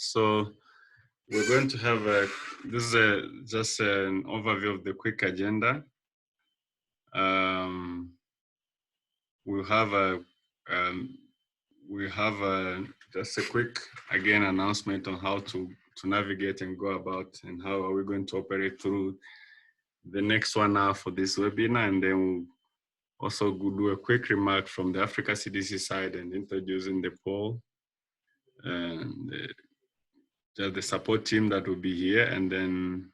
So we're going to have just an overview of the quick agenda. We'll have just a quick again announcement on how to navigate and go about and how are we going to operate through the next 1 hour for this webinar, and then we'll also do a quick remark from the Africa CDC side and introducing the poll and the support team that will be here, and then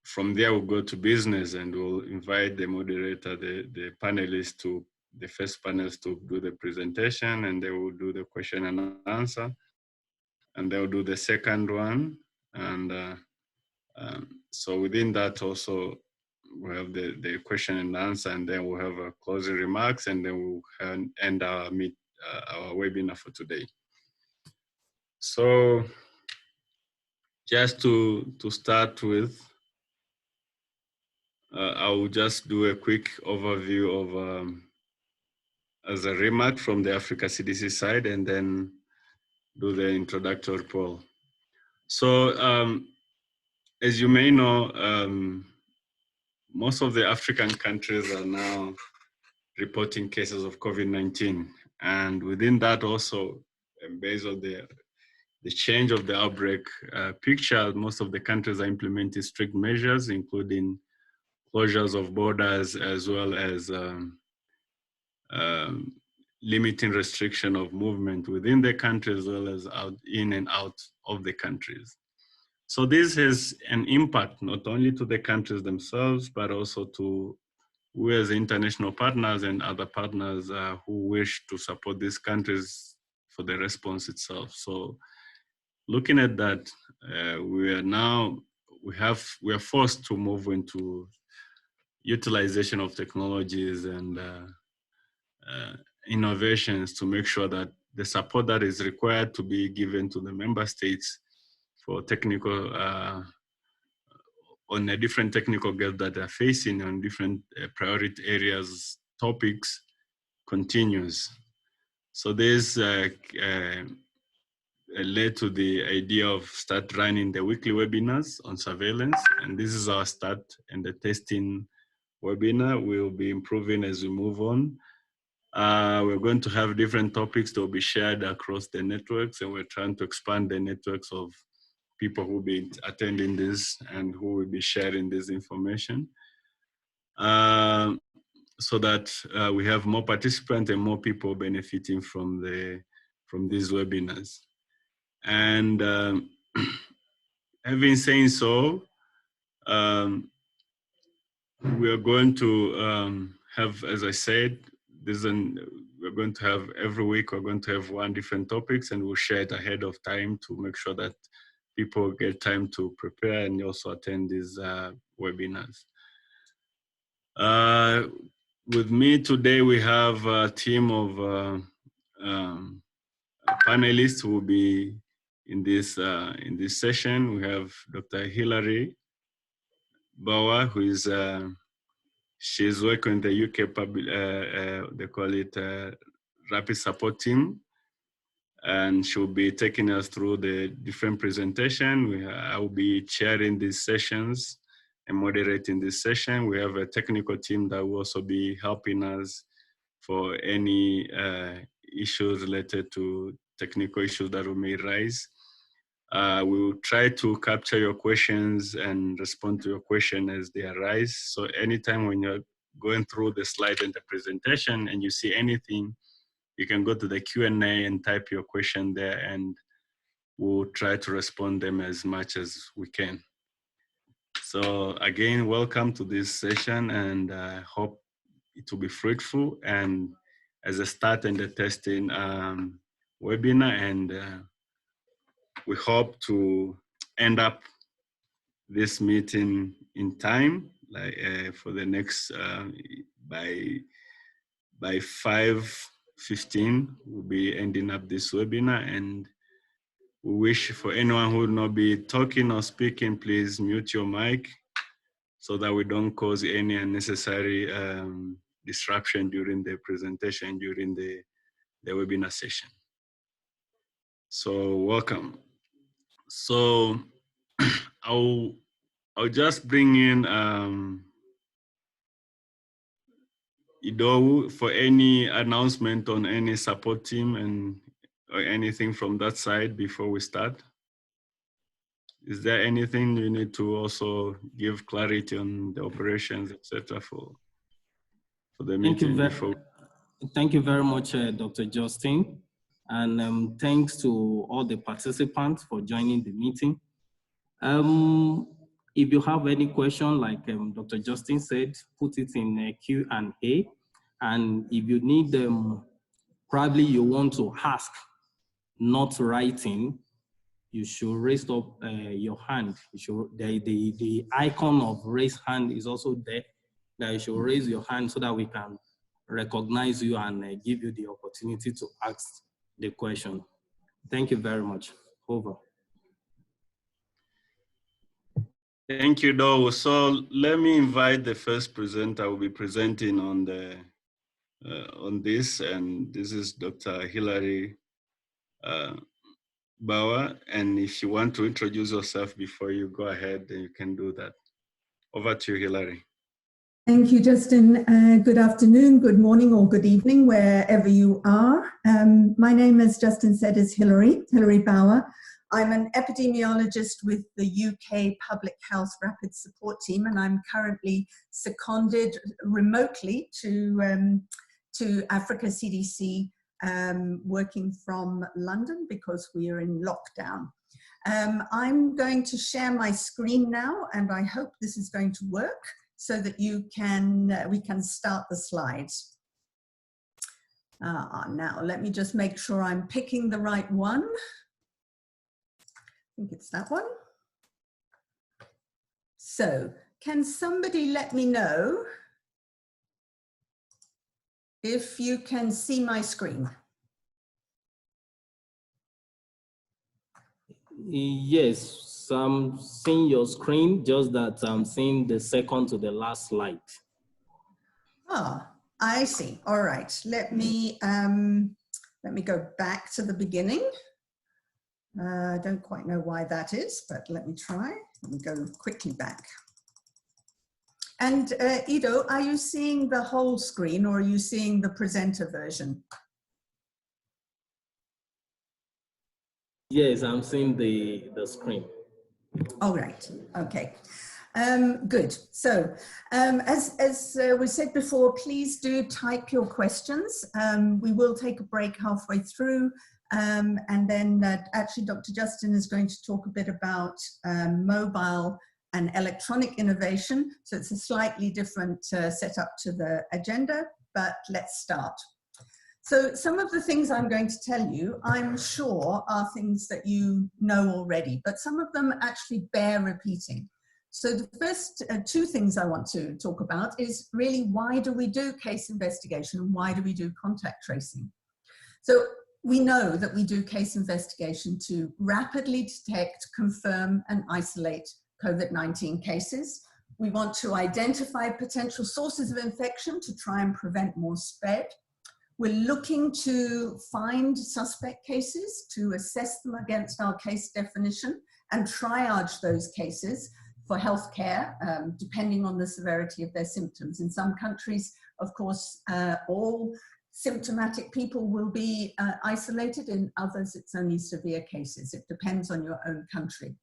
from there we'll go to business and we'll invite the moderator, the panelists to the first panels to do the presentation, and they will do the question and answer, and they'll do the second one, and so within that also we have the question and answer, and then we'll have closing remarks, and then we'll end our webinar for today. So just to start with, I will just do a quick overview of as a remark from the Africa CDC side, and then do the introductory poll. So as you may know, most of the African countries are now reporting cases of COVID-19. And within that also, based on the change of the outbreak picture, most of the countries are implementing strict measures, including closures of borders, as well as limiting restriction of movement within the country, as well as in and out of the countries. So this has an impact not only to the countries themselves, but also to we as international partners and other partners who wish to support these countries for the response itself. So looking at that, we are forced to move into utilization of technologies and innovations to make sure that the support that is required to be given to the member states for technical on a different technical gap that they're facing on different priority areas, topics, continues. So this led to the idea of start running the weekly webinars on surveillance. And this is our start and the testing webinar. We'll be improving as we move on. We're going to have different topics that will be shared across the networks, and we're trying to expand the networks of people who will be attending this and who will be sharing this information, so that we have more participants and more people benefiting from these webinars. And having said so, we are going to have, as I said, we're going to have every week, we're going to have one different topics, and we'll share it ahead of time to make sure that people get time to prepare and also attend these webinars. With me today, we have a team of panelists who will be in this session. We have Dr. Hilary Bauer, who is she's working in the UK they call it Rapid Support Team, and she'll be taking us through the different presentation. I will be chairing these sessions and moderating this session. We have a technical team that will also be helping us for any issues related to technical issues that we may rise. We will try to capture your questions and respond to your question as they arise. So anytime when you're going through the slide and the presentation and you see anything, you can go to the Q&A and type your question there, and we'll try to respond them as much as we can. So again, welcome to this session, and I hope it will be fruitful and as a start in the testing webinar, and we hope to end up this meeting in time, like for the next by 5:15 we'll be ending up this webinar. And we wish for anyone who will not be talking or speaking, please mute your mic so that we don't cause any unnecessary disruption during the presentation, during the webinar session. So welcome. So I'll just bring in Idowu for any announcement on any support team or anything from that side before we start. Is there anything you need to also give clarity on the operations, etc., for the meeting before? Thank you very much, Dr. Justin. And thanks to all the participants for joining the meeting. If you have any question, like Dr. Justin said, put it in Q&A. And if you need, probably you want to ask, not writing, you should raise up your hand. You should, the icon of raise hand is also there. That you should raise your hand so that we can recognize you and give you the opportunity to ask the question. Thank you very much. Over. Thank you, Dow. So let me invite the first presenter who will be presenting on the on this, and this is Dr. Hilary Bauer. And if you want to introduce yourself before you go ahead, then you can do that. Over to you, Hilary. Thank you, Justin. Good afternoon, good morning, or good evening, wherever you are. My name, as Justin said, is Hilary Bauer. I'm an epidemiologist with the UK Public Health Rapid Support Team, and I'm currently seconded remotely to Africa CDC, working from London because we are in lockdown. I'm going to share my screen now, and I hope this is going to work so that you can we can start the slides. Now, let me just make sure I'm picking the right one. I think it's that one. So, can somebody let me know if you can see my screen? Yes, I'm seeing your screen, just that I'm seeing the second to the last slide. Ah, I see. All right. Let me go back to the beginning. I don't quite know why that is, but let me try. Let me go quickly back. And Ido, are you seeing the whole screen or are you seeing the presenter version? Yes, I'm seeing the screen. All right. Okay. Good. So, as we said before, please do type your questions. We will take a break halfway through. And then actually Dr. Justin is going to talk a bit about mobile and electronic innovation. So it's a slightly different setup to the agenda, but let's start. So some of the things I'm going to tell you, I'm sure are things that you know already, but some of them actually bear repeating. So the first two things I want to talk about is really, why do we do case investigation and why do we do contact tracing? So we know that we do case investigation to rapidly detect, confirm, and isolate COVID-19 cases. We want to identify potential sources of infection to try and prevent more spread. We're looking to find suspect cases to assess them against our case definition and triage those cases for healthcare, depending on the severity of their symptoms. In some countries, of course, all symptomatic people will be isolated. In others, it's only severe cases. It depends on your own country.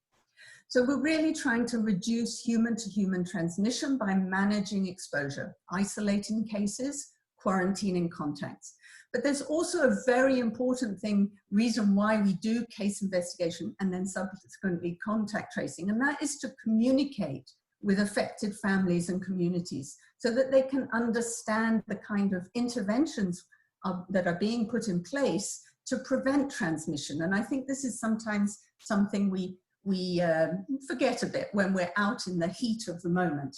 So we're really trying to reduce human-to-human transmission by managing exposure, isolating cases, quarantining contacts. But there's also a very important reason why we do case investigation and then subsequently contact tracing, and that is to communicate with affected families and communities so that they can understand the kind of interventions that are being put in place to prevent transmission. And I think this is sometimes something we forget a bit when we're out in the heat of the moment.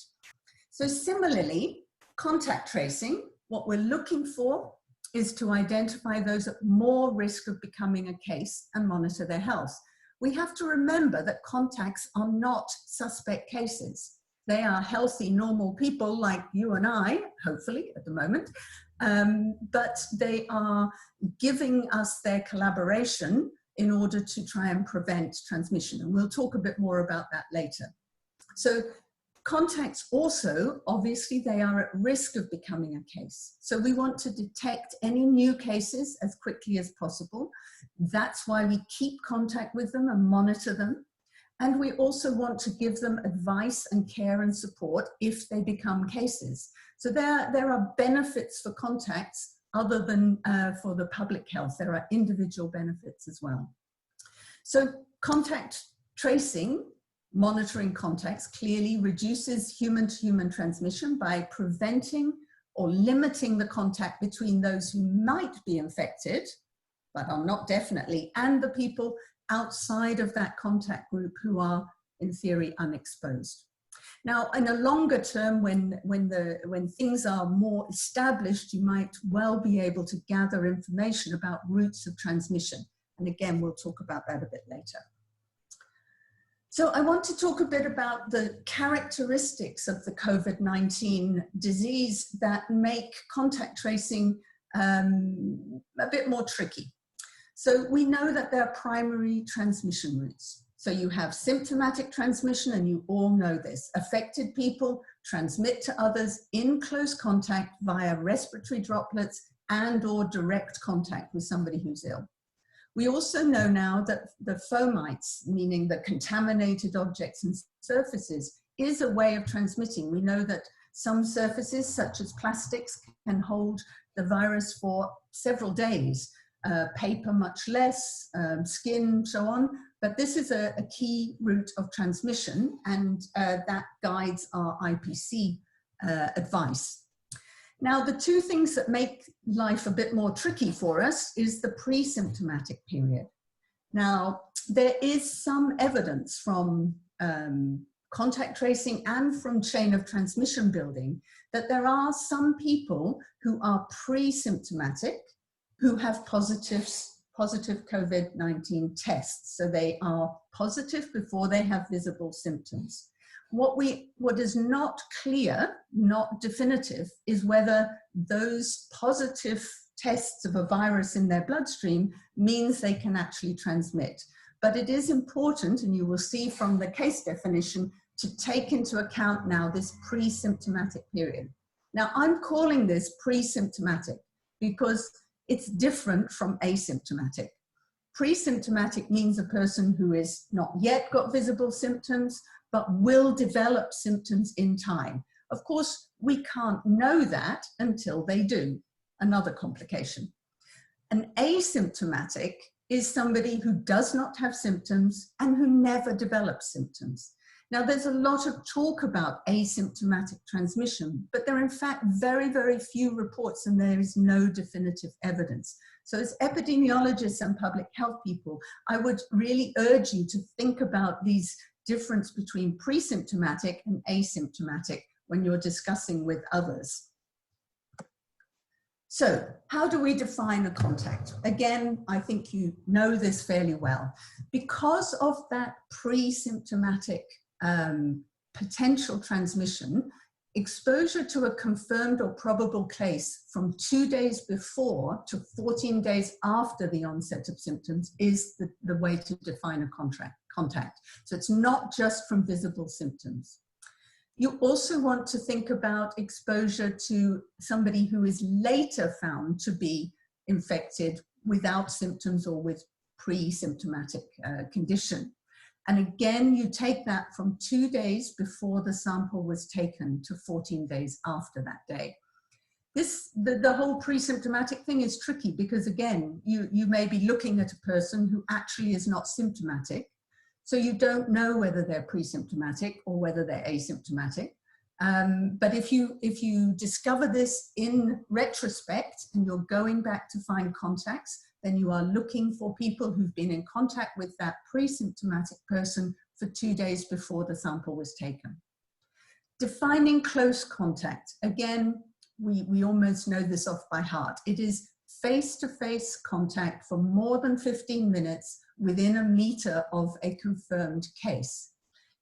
So similarly, contact tracing, what we're looking for is to identify those at more risk of becoming a case and monitor their health. We have to remember that contacts are not suspect cases. They are healthy, normal people like you and I, hopefully at the moment, but they are giving us their collaboration in order to try and prevent transmission. And we'll talk a bit more about that later. So contacts also, obviously, they are at risk of becoming a case. So we want to detect any new cases as quickly as possible. That's why we keep contact with them and monitor them. And we also want to give them advice and care and support if they become cases. So there are benefits for contacts other than for the public health. There are individual benefits as well. So contact tracing, monitoring contacts, clearly reduces human-to-human transmission by preventing or limiting the contact between those who might be infected, but are not definitely, and the people outside of that contact group who are, in theory, unexposed. Now, in a longer term, when things are more established, you might well be able to gather information about routes of transmission. And again, we'll talk about that a bit later. So I want to talk a bit about the characteristics of the COVID-19 disease that make contact tracing a bit more tricky. So we know that there are primary transmission routes. So you have symptomatic transmission, and you all know this. Affected people transmit to others in close contact via respiratory droplets and or direct contact with somebody who's ill. We also know now that the fomites, meaning the contaminated objects and surfaces, is a way of transmitting. We know that some surfaces, such as plastics, can hold the virus for several days. Paper much less, skin, so on. But this is a key route of transmission, and that guides our IPC advice. Now, the two things that make life a bit more tricky for us is the pre-symptomatic period. Now, there is some evidence from contact tracing and from chain of transmission building that there are some people who are pre-symptomatic who have positive COVID-19 tests. So they are positive before they have visible symptoms. What is not clear, not definitive, is whether those positive tests of a virus in their bloodstream means they can actually transmit. But it is important, and you will see from the case definition, to take into account now this pre-symptomatic period. Now, I'm calling this pre-symptomatic because it's different from asymptomatic. Pre-symptomatic means a person who is not yet got visible symptoms, but will develop symptoms in time. Of course, we can't know that until they do. Another complication. An asymptomatic is somebody who does not have symptoms and who never develops symptoms. Now, there's a lot of talk about asymptomatic transmission, but there are in fact very, very few reports, and there is no definitive evidence. So as epidemiologists and public health people, I would really urge you to think about these difference between pre-symptomatic and asymptomatic when you're discussing with others. So how do we define a contact? Again, I think you know this fairly well. Because of that pre-symptomatic potential transmission, exposure to a confirmed or probable case from 2 days before to 14 days after the onset of symptoms is the way to define a contact. So it's not just from visible symptoms. You also want to think about exposure to somebody who is later found to be infected without symptoms or with pre-symptomatic condition. And again, you take that from 2 days before the sample was taken to 14 days after that day. The whole pre-symptomatic thing is tricky because again, you may be looking at a person who actually is not symptomatic. So you don't know whether they're pre-symptomatic or whether they're asymptomatic. But if you discover this in retrospect and you're going back to find contacts, then you are looking for people who've been in contact with that pre-symptomatic person for 2 days before the sample was taken. Defining close contact. Again, we almost know this off by heart. It is face-to-face contact for more than 15 minutes within a meter of a confirmed case.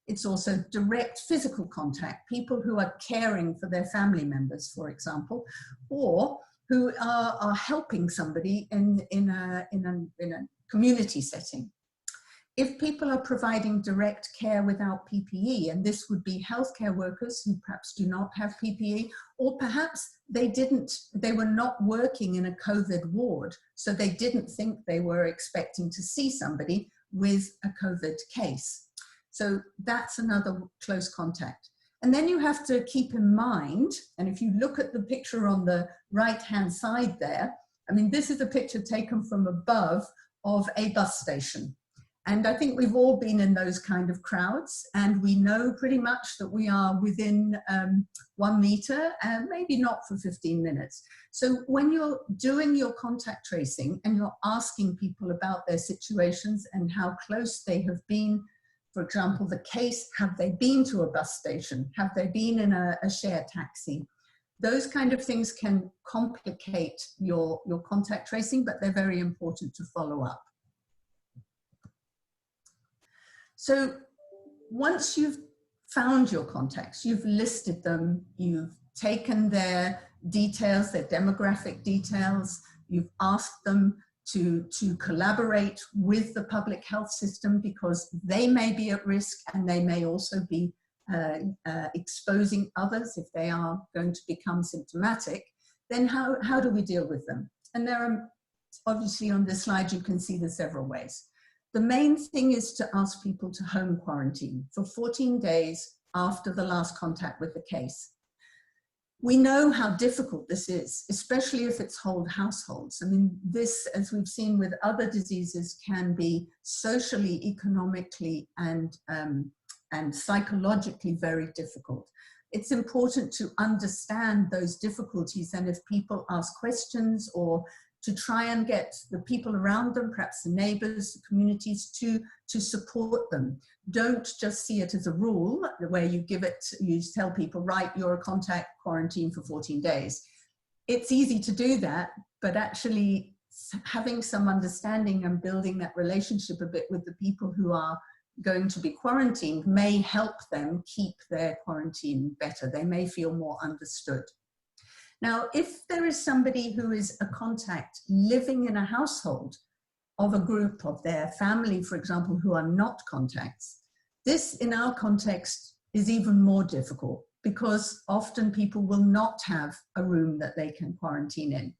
It's also direct physical contact, people who are caring for their family members, for example, or who are helping somebody in a community setting. If people are providing direct care without PPE, and this would be healthcare workers who perhaps do not have PPE, or perhaps they were not working in a COVID ward, so they didn't think they were expecting to see somebody with a COVID case. So that's another close contact. And then you have to keep in mind, and if you look at the picture on the right-hand side there, I mean, this is a picture taken from above of a bus station. And I think we've all been in those kind of crowds, and we know pretty much that we are within 1 meter, and maybe not for 15 minutes. So when you're doing your contact tracing and you're asking people about their situations and how close they have been, for example, the case, have they been to a bus station? Have they been in a shared taxi? Those kind of things can complicate your contact tracing, but they're very important to follow up. So once you've found your contacts, you've listed them, you've taken their details, their demographic details, you've asked them to collaborate with the public health system because they may be at risk and they may also be exposing others if they are going to become symptomatic, then how do we deal with them? And there are, obviously on this slide, you can see there's several ways. The main thing is to ask people to home quarantine for 14 days after the last contact with the case. We know how difficult this is, especially if it's whole households. I mean, this, as we've seen with other diseases, can be socially, economically, and psychologically very difficult. It's important to understand those difficulties, and if people ask questions or to try and get the people around them, perhaps the neighbors, the communities, to support them. Don't just see it as a rule where you tell people, right, you're a contact quarantine for 14 days. It's easy to do that, but actually having some understanding and building that relationship a bit with the people who are going to be quarantined may help them keep their quarantine better. They may feel more understood. Now, if there is somebody who is a contact living in a household of a group of their family, for example, who are not contacts, this in our context is even more difficult because often people will not have a room that they can quarantine in.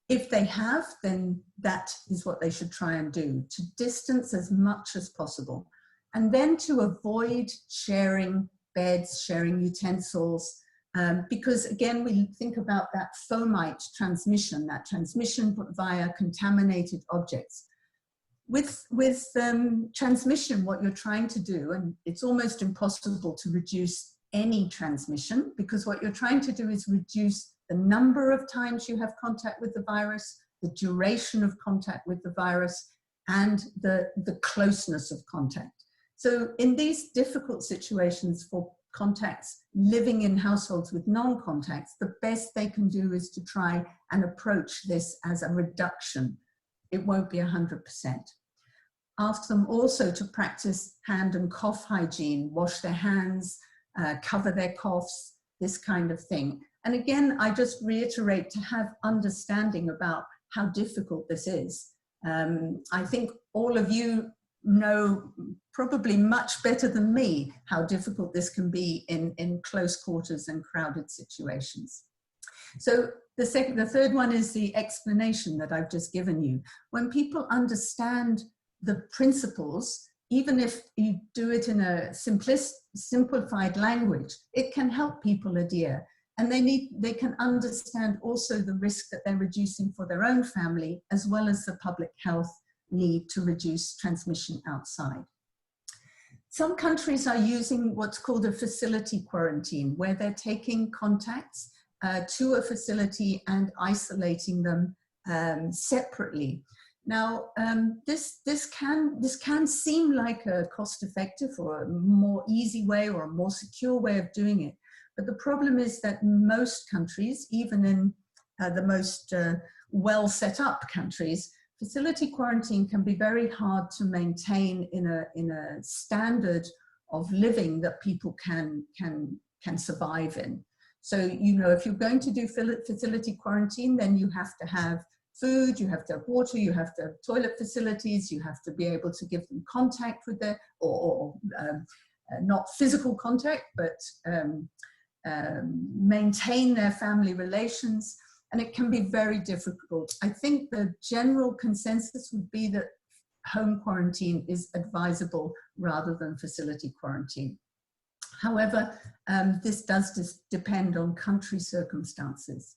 If they have, then that is what they should try and do, to distance as much as possible. And then to avoid sharing beds, sharing utensils, because again, we think about that fomite transmission, that transmission via contaminated objects. With transmission, what you're trying to do, and it's almost impossible to reduce any transmission, because what you're trying to do is reduce the number of times you have contact with the virus, the duration of contact with the virus, and the closeness of contact. So in these difficult situations for contacts living in households with non-contacts, the best they can do is to try and approach this as a reduction. It won't be 100%. Ask them also to practice hand and cough hygiene, wash their hands, cover their coughs, this kind of thing. And again, I just reiterate to have understanding about how difficult this is. I think all of you know probably much better than me how difficult this can be in close quarters and crowded situations. So the third one is the explanation that I've just given you. When people understand the principles, even if you do it in a simplified language, it can help people adhere. And they can understand also the risk that they're reducing for their own family, as well as the public health need to reduce transmission outside. Some countries are using what's called a facility quarantine, where they're taking contacts to a facility and isolating them separately. Now, this can seem like a cost-effective or a more easy way or a more secure way of doing it. But the problem is that most countries, even in the most well set up countries, facility quarantine can be very hard to maintain in a standard of living that people can survive in. So, you know, if you're going to do facility quarantine, then you have to have food, you have to have water, you have to have toilet facilities, you have to be able to give them contact with their, not physical contact, but maintain their family relations. And it can be very difficult. I think the general consensus would be that home quarantine is advisable rather than facility quarantine. However, this does depend on country circumstances.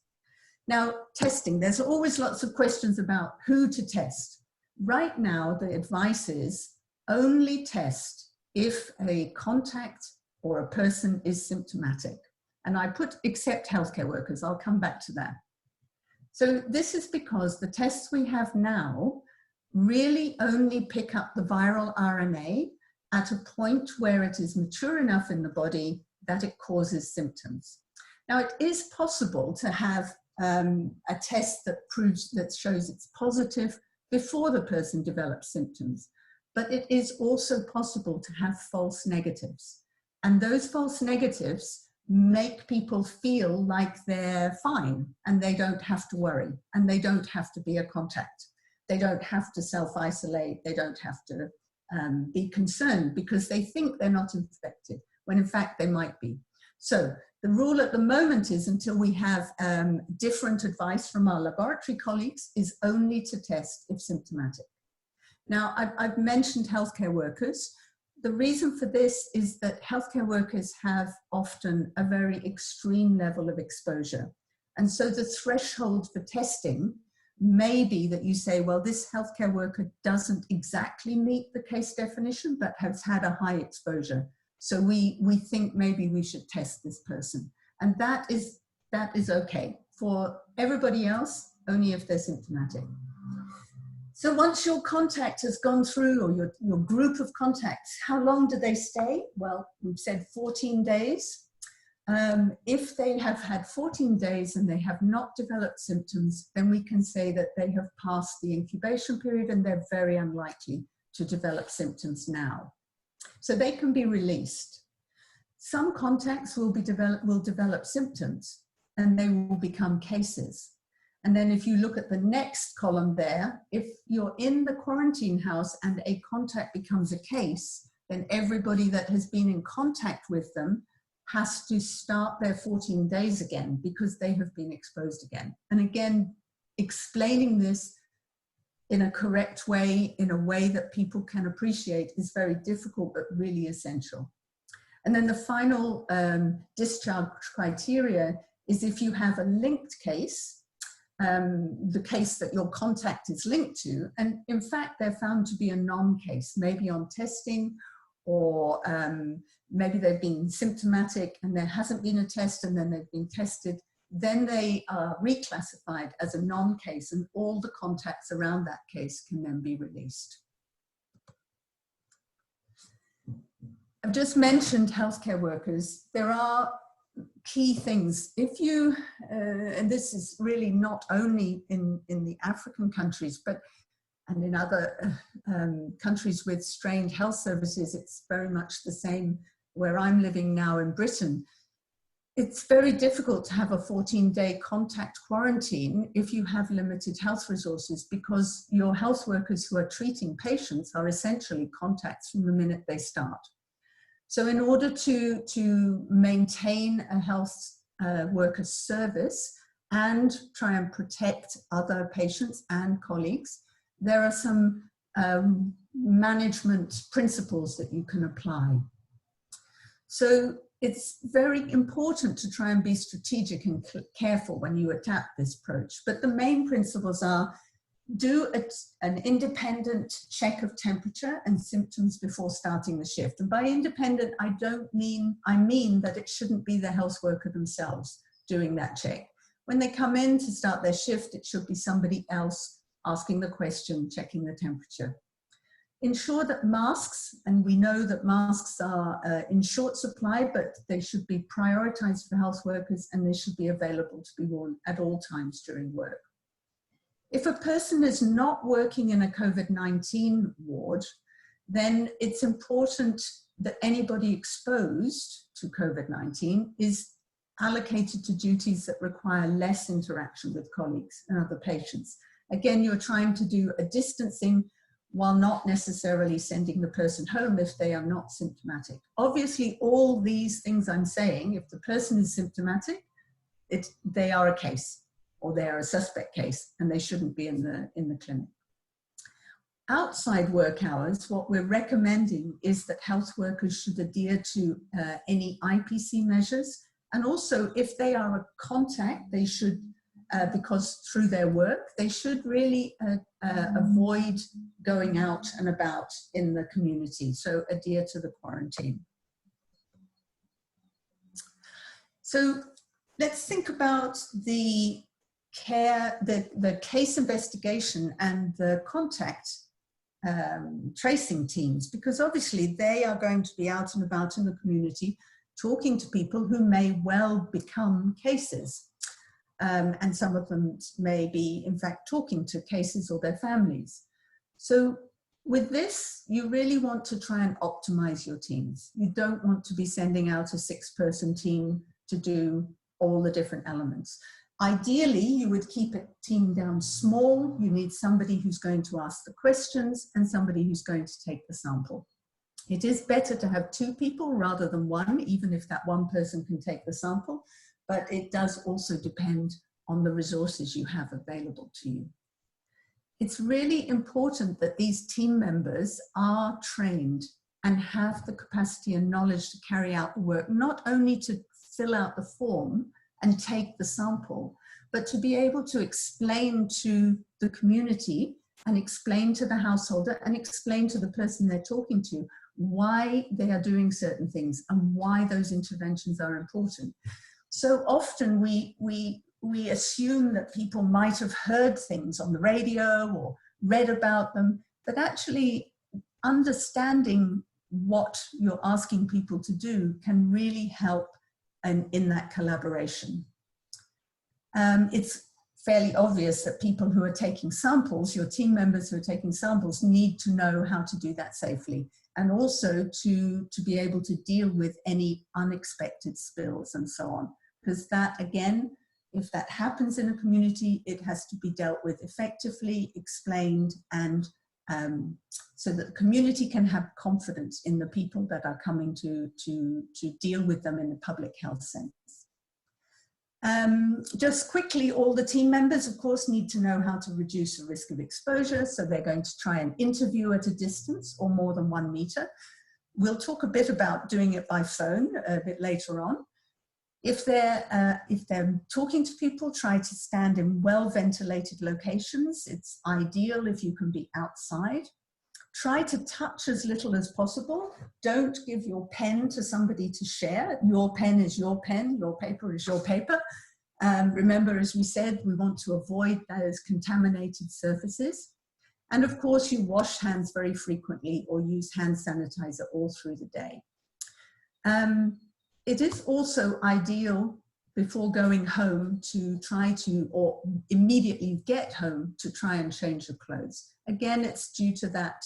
Now, testing, there's always lots of questions about who to test. Right now, the advice is only test if a contact or a person is symptomatic. And I put except healthcare workers, I'll come back to that. So this is because the tests we have now really only pick up the viral RNA at a point where it is mature enough in the body that it causes symptoms. Now, it is possible to have a test that shows it's positive before the person develops symptoms, but it is also possible to have false negatives. And those false negatives make people feel like they're fine and they don't have to worry and they don't have to be a contact. They don't have to self-isolate. They don't have to be concerned because they think they're not infected, when in fact they might be. So the rule at the moment is, until we have different advice from our laboratory colleagues, is only to test if symptomatic. Now, I've mentioned healthcare workers. The reason for this is that healthcare workers have often a very extreme level of exposure. And so the threshold for testing may be that you say, well, this healthcare worker doesn't exactly meet the case definition, but has had a high exposure. So we think maybe we should test this person. And that is okay. For everybody else, only if they're symptomatic. So once your contact has gone through, or your group of contacts, how long do they stay? Well, we've said 14 days. If they have had 14 days and they have not developed symptoms, then we can say that they have passed the incubation period and they're very unlikely to develop symptoms now. So they can be released. Some contacts will develop symptoms and they will become cases. And then if you look at the next column there, if you're in the quarantine house and a contact becomes a case, then everybody that has been in contact with them has to start their 14 days again because they have been exposed again. And again, explaining this in a correct way, in a way that people can appreciate, is very difficult, but really essential. And then the final discharge criteria is if you have a linked case, the case that your contact is linked to, and in fact, they're found to be a non-case, maybe on testing, or maybe they've been symptomatic and there hasn't been a test and then they've been tested, then they are reclassified as a non-case and all the contacts around that case can then be released. I've just mentioned healthcare workers. There are key things. If you, and this is really not only in the African countries, but and in other countries with strained health services, it's very much the same where I'm living now in Britain. It's very difficult to have a 14-day contact quarantine if you have limited health resources, because your health workers who are treating patients are essentially contacts from the minute they start. So in order to maintain a health worker service and try and protect other patients and colleagues, there are some management principles that you can apply. So it's very important to try and be strategic and careful when you adapt this approach. But the main principles are: do an independent check of temperature and symptoms before starting the shift. And by independent, I mean that it shouldn't be the health worker themselves doing that check. When they come in to start their shift, it should be somebody else asking the question, checking the temperature. Ensure that masks, and we know that masks are in short supply, but they should be prioritized for health workers and they should be available to be worn at all times during work. If a person is not working in a COVID-19 ward, then it's important that anybody exposed to COVID-19 is allocated to duties that require less interaction with colleagues and other patients. Again, you're trying to do a distancing while not necessarily sending the person home if they are not symptomatic. Obviously, all these things I'm saying, if the person is symptomatic, they are a case, or they are a suspect case, and they shouldn't be in the clinic. Outside work hours, what we're recommending is that health workers should adhere to any IPC measures. And also, if they are a contact, they should, because through their work, they should really avoid going out and about in the community. So adhere to the quarantine. So let's think about the care, the case investigation and the contact tracing teams, because obviously they are going to be out and about in the community talking to people who may well become cases. And some of them may be, in fact, talking to cases or their families. So with this, you really want to try and optimize your teams. You don't want to be sending out a 6-person team to do all the different elements. Ideally, you would keep a team down small. You need somebody who's going to ask the questions and somebody who's going to take the sample. It is better to have 2 people rather than 1, even if that 1 person can take the sample, but it does also depend on the resources you have available to you. It's really important that these team members are trained and have the capacity and knowledge to carry out the work, not only to fill out the form and take the sample, but to be able to explain to the community and explain to the householder and explain to the person they're talking to why they are doing certain things and why those interventions are important. So often we assume that people might have heard things on the radio or read about them, but actually understanding what you're asking people to do can really help in that collaboration. It's fairly obvious that people who are taking samples, your team members who are taking samples, need to know how to do that safely, and also to be able to deal with any unexpected spills and so on. Because that, again, if that happens in a community, it has to be dealt with effectively, explained, and so that the community can have confidence in the people that are coming to deal with them in a public health sense. Just quickly, all the team members, of course, need to know how to reduce the risk of exposure. So they're going to try and interview at a distance or more than 1 meter. We'll talk a bit about doing it by phone a bit later on. If they're talking to people, try to stand in well-ventilated locations. It's ideal if you can be outside. Try to touch as little as possible. Don't give your pen to somebody to share. Your pen is your pen, your paper is your paper. Remember, as we said, we want to avoid those contaminated surfaces. And of course, you wash hands very frequently or use hand sanitizer all through the day. It is also ideal before going home to try to, or immediately get home, to try and change your clothes. Again, it's due to that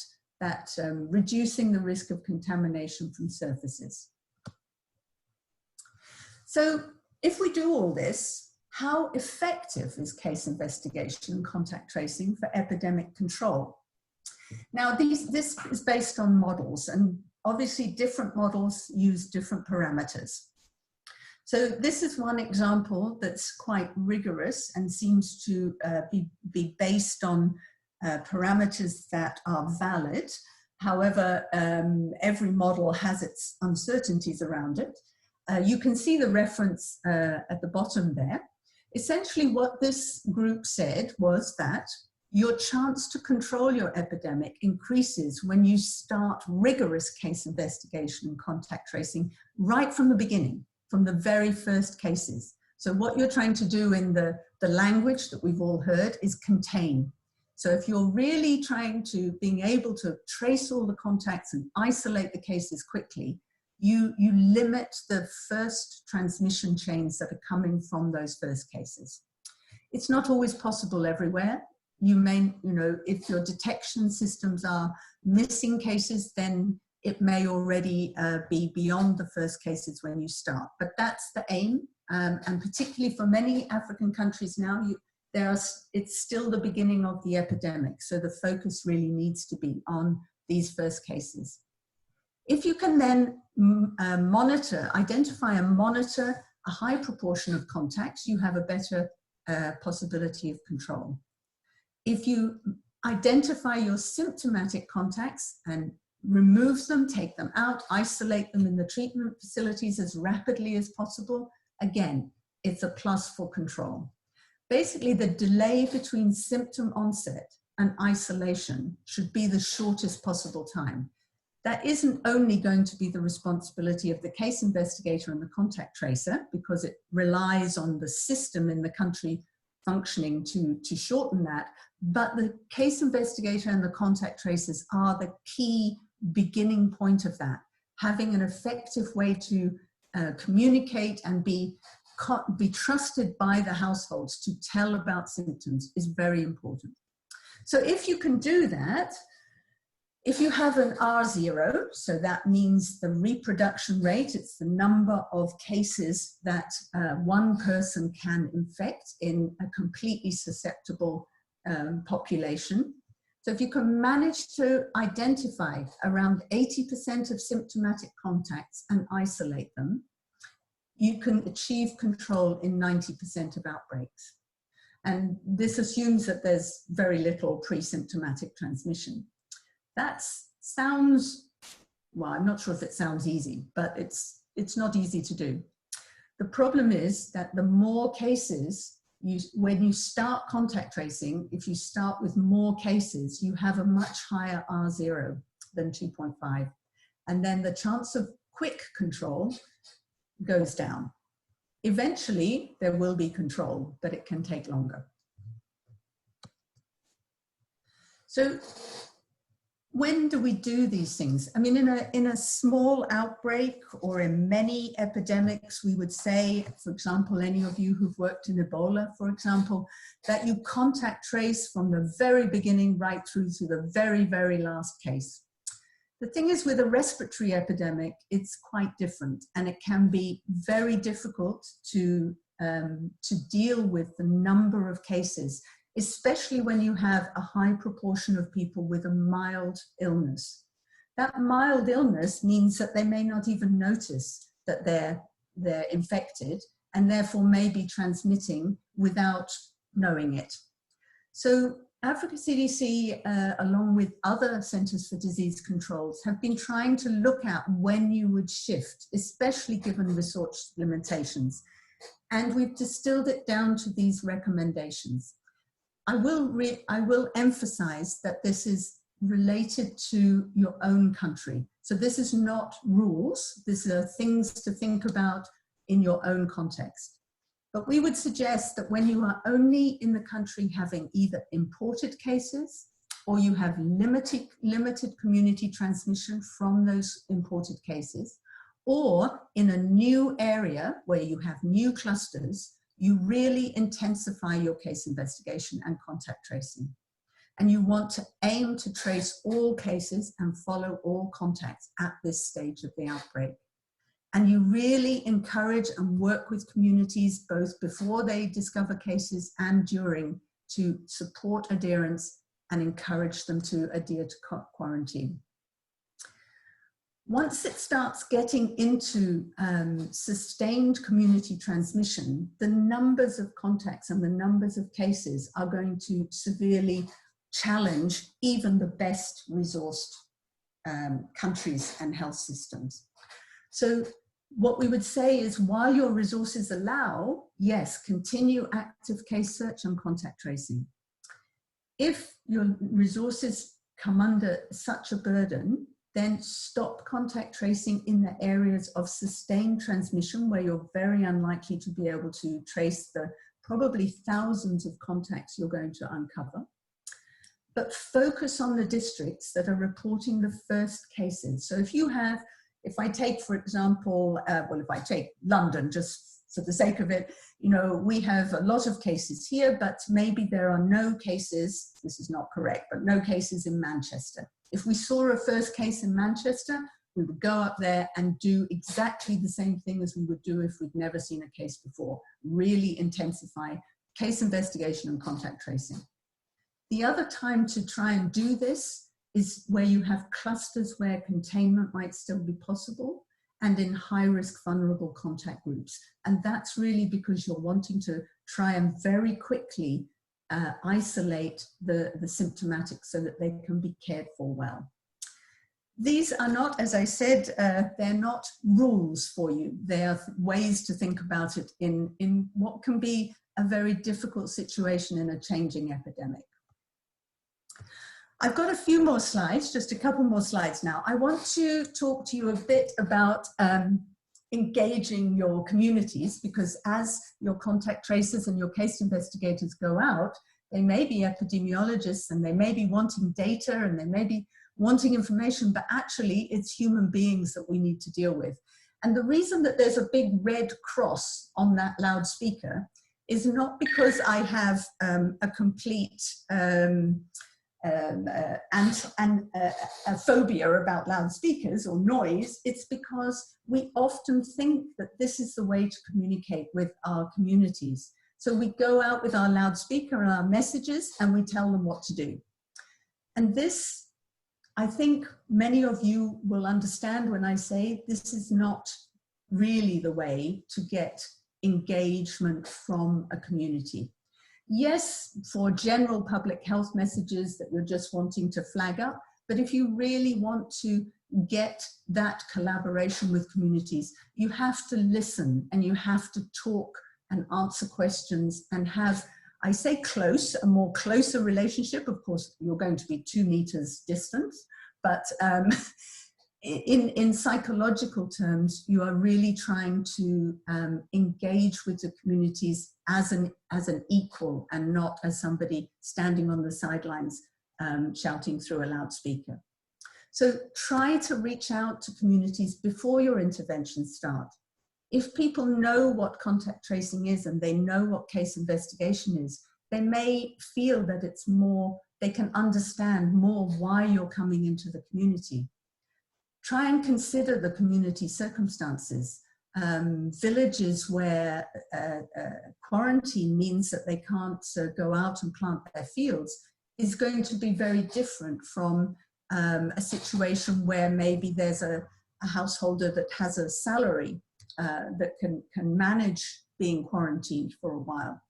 reducing the risk of contamination from surfaces. So if we do all this, how effective is case investigation and contact tracing for epidemic control? Now, this is based on models, and obviously different models use different parameters. So this is one example that's quite rigorous and seems to be based on parameters that are valid. However, every model has its uncertainties around it. You can see the reference at the bottom there. Essentially what this group said was that your chance to control your epidemic increases when you start rigorous case investigation and contact tracing right from the beginning, from the very first cases. So what you're trying to do in the language that we've all heard is contain. So if you're really being able to trace all the contacts and isolate the cases quickly, you limit the first transmission chains that are coming from those first cases. It's not always possible everywhere. You may, if your detection systems are missing cases, then it may already be beyond the first cases when you start. But that's the aim, and particularly for many African countries now, it's still the beginning of the epidemic. So the focus really needs to be on these first cases. If you can then identify and monitor a high proportion of contacts, you have a better possibility of control. If you identify your symptomatic contacts and remove them, take them out, isolate them in the treatment facilities as rapidly as possible, again, it's a plus for control. Basically, the delay between symptom onset and isolation should be the shortest possible time. That isn't only going to be the responsibility of the case investigator and the contact tracer, because it relies on the system in the country functioning to shorten that, but the case investigator and the contact tracers are the key beginning point of that. Having an effective way to communicate and be trusted by the households to tell about symptoms is very important. So if you can do that, if you have an R0, so that means the reproduction rate, it's the number of cases that one person can infect in a completely susceptible population. So if you can manage to identify around 80% of symptomatic contacts and isolate them, you can achieve control in 90% of outbreaks. And this assumes that there's very little pre-symptomatic transmission. That sounds, well, I'm not sure if it sounds easy, but it's not easy to do. The problem is that the more cases, when you start contact tracing, if you start with more cases, you have a much higher R0 than 2.5. And then the chance of quick control goes down. Eventually, there will be control, but it can take longer. So when do we do these things? I mean, in a small outbreak or in many epidemics, we would say, for example, any of you who've worked in Ebola, for example, that you contact trace from the very beginning right through to the very, very last case. The thing is, with a respiratory epidemic, it's quite different, and it can be very difficult to deal with the number of cases, especially when you have a high proportion of people with a mild illness. That mild illness means that they may not even notice that they're infected, and therefore may be transmitting without knowing it. So Africa CDC, along with other Centers for Disease Controls, have been trying to look at when you would shift, especially given resource limitations. And we've distilled it down to these recommendations. I will emphasize that this is related to your own country. So this is not rules. These are things to think about in your own context. But we would suggest that when you are only in the country having either imported cases or you have limited community transmission from those imported cases, or in a new area where you have new clusters, you really intensify your case investigation and contact tracing. And you want to aim to trace all cases and follow all contacts at this stage of the outbreak. And you really encourage and work with communities both before they discover cases and during to support adherence and encourage them to adhere to quarantine. Once it starts getting into sustained community transmission, the numbers of contacts and the numbers of cases are going to severely challenge even the best resourced countries and health systems. So what we would say is, while your resources allow, yes, continue active case search and contact tracing. If your resources come under such a burden, then stop contact tracing in the areas of sustained transmission where you're very unlikely to be able to trace the probably thousands of contacts you're going to uncover. But focus on the districts that are reporting the first cases. So if I take, for example, if I take London, just for the sake of it, we have a lot of cases here, but maybe there are no cases, this is not correct, but no cases in Manchester. If we saw a first case in Manchester, We would go up there and do exactly the same thing as we would do if we'd never seen a case before, really intensify case investigation and contact tracing. The other time to try and do this is where you have clusters where containment might still be possible and in high-risk vulnerable contact groups. And that's really because you're wanting to try and very quickly isolate the symptomatic so that they can be cared for well. These are not, as I said, they're not rules for you. They are ways to think about it in what can be a very difficult situation in a changing epidemic. I've got a few more slides, just a couple more slides now. I want to talk to you a bit about engaging your communities, because as your contact tracers and your case investigators go out, they may be epidemiologists and they may be wanting data and they may be wanting information, but actually it's human beings that we need to deal with. And the reason that there's a big red cross on that loudspeaker is not because I have a complete a phobia about loudspeakers or noise. It's because we often think that this is the way to communicate with our communities. So we go out with our loudspeaker and our messages and we tell them what to do. And this, I think many of you will understand when I say this is not really the way to get engagement from a community. Yes, for general public health messages that you're just wanting to flag up, but if you really want to get that collaboration with communities, you have to listen and you have to talk and answer questions and have, I say close, a more closer relationship. Of course, you're going to be 2 meters distance, but in psychological terms, you are really trying to engage with the communities as an equal and not as somebody standing on the sidelines shouting through a loudspeaker. So try to reach out to communities before your interventions start. If people know what contact tracing is and they know what case investigation is, they may feel that it's more, they can understand more why you're coming into the community. Try and consider the community circumstances. Villages where quarantine means that they can't go out and plant their fields is going to be very different from a situation where maybe there's a householder that has a salary that can manage being quarantined for a while.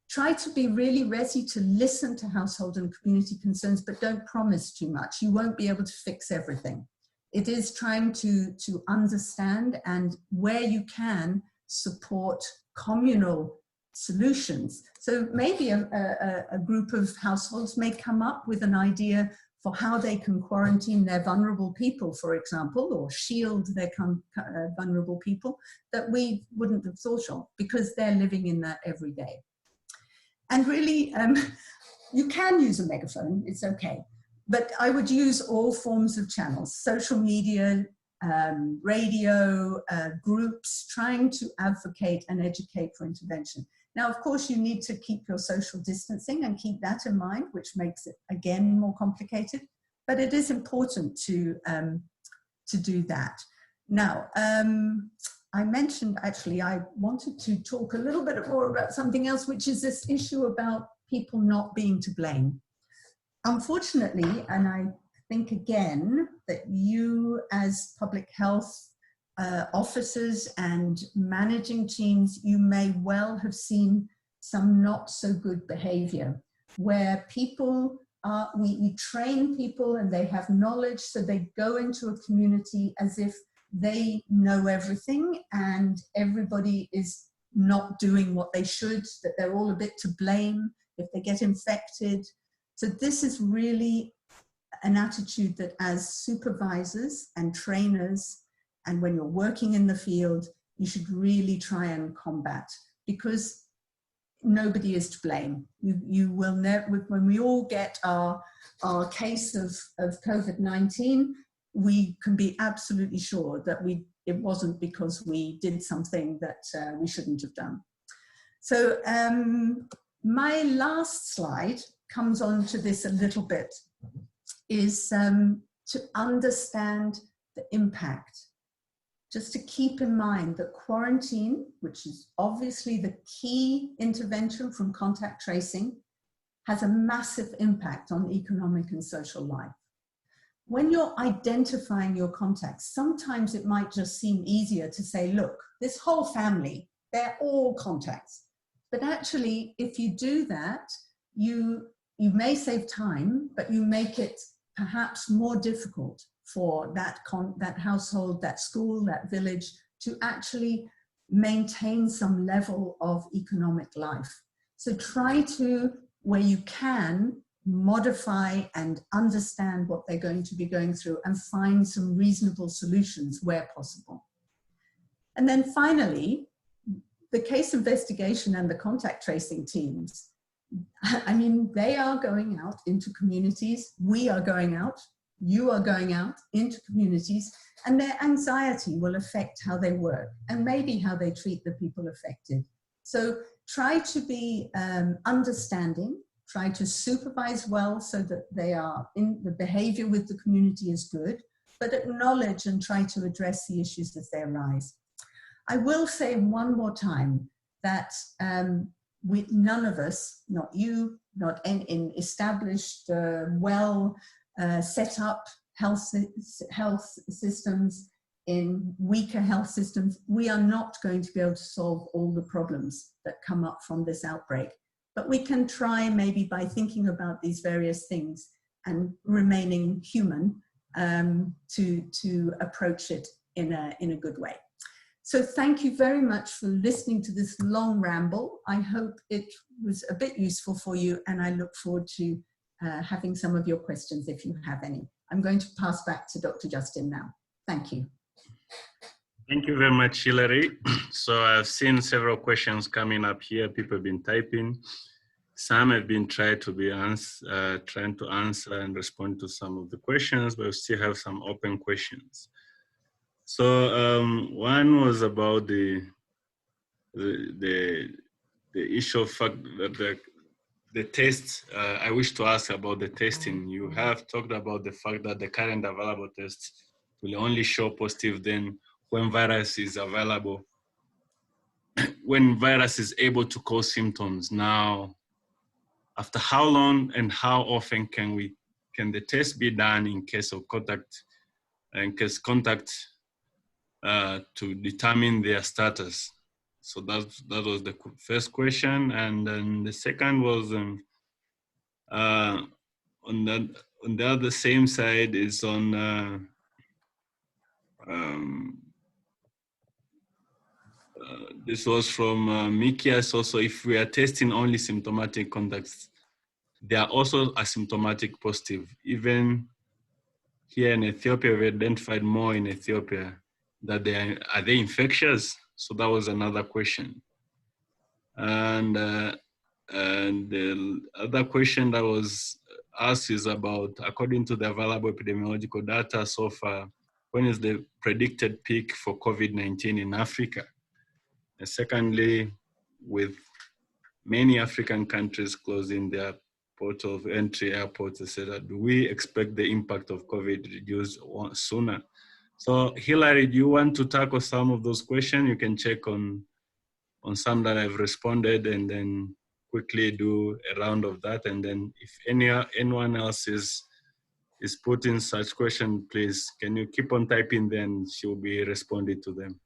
Try to be really ready to listen to household and community concerns, but don't promise too much. You won't be able to fix everything. It is trying to understand and where you can support communal solutions. So maybe a group of households may come up with an idea for how they can quarantine their vulnerable people, for example, or shield their vulnerable people that we wouldn't have thought of because they're living in that every day. And really, you can use a megaphone, it's okay. But I would use all forms of channels, social media, radio, groups, trying to advocate and educate for intervention. Now, of course, you need to keep your social distancing and keep that in mind, which makes it, again, more complicated. But it is important to do that. Now, I mentioned, actually, I wanted to talk a little bit more about something else, which is this issue about people not being to blame. Unfortunately, and I think again that you as public health officers and managing teams, you may well have seen some not so good behavior where people are, we train people and they have knowledge, so they go into a community as if they know everything and everybody is not doing what they should, that they're all a bit to blame if they get infected. So this is really an attitude that as supervisors and trainers, and when you're working in the field, you should really try and combat, because nobody is to blame. You will never, when we all get our case of COVID-19, we can be absolutely sure that it wasn't because we did something that we shouldn't have done. So my last slide comes on to this a little bit, is to understand the impact, just to keep in mind that quarantine, which is obviously the key intervention from contact tracing, has a massive impact on economic and social life. When you're identifying your contacts, sometimes it might just seem easier to say, look, this whole family, they're all contacts. But actually, if you do that, you may save time, but you make it perhaps more difficult for that household, that school, that village to actually maintain some level of economic life. So try to, where you can, modify and understand what they're going to be going through and find some reasonable solutions where possible. And then finally, the case investigation and the contact tracing teams, I mean, they are going out into communities. We are going out, you are going out into communities, and their anxiety will affect how they work and maybe how they treat the people affected. So try to be understanding, try to supervise well so that they are in the behavior with the community is good, but acknowledge and try to address the issues as they arise. I will say one more time that none of us, not you, not in established, well set up health systems, in weaker health systems, we are not going to be able to solve all the problems that come up from this outbreak. But we can try maybe by thinking about these various things and remaining human to approach it in a good way. So thank you very much for listening to this long ramble. I hope it was a bit useful for you, and I look forward to having some of your questions if you have any. I'm going to pass back to Dr. Justin now. Thank you. Thank you very much, Hilary. So I've seen several questions coming up here. People have been typing. Some have been trying to answer and respond to some of the questions, but we still have some open questions. So one was about the issue of fact that the tests. I wish to ask about the testing. You have talked about the fact that the current available tests will only show positive then when virus is available, when virus is able to cause symptoms. Now, after how long and how often can the test be done in case of contact, to determine their status? So that was the first question, and then the second was on the other same side is on this was from Mikias also. If we are testing only symptomatic contacts, they are also asymptomatic positive. Even here in Ethiopia, we identified more in Ethiopia that are they infectious? So that was another question. And the other question that was asked is about, according to the available epidemiological data so far, when is the predicted peak for COVID-19 in Africa? And secondly, with many African countries closing their port of entry, airports, etc., do we expect the impact of COVID to reduce sooner? So Hilary, do you want to tackle some of those questions? You can check on some that I've responded and then quickly do a round of that. And then if anyone else is putting such question, please, can you keep on typing, then she'll be responding to them.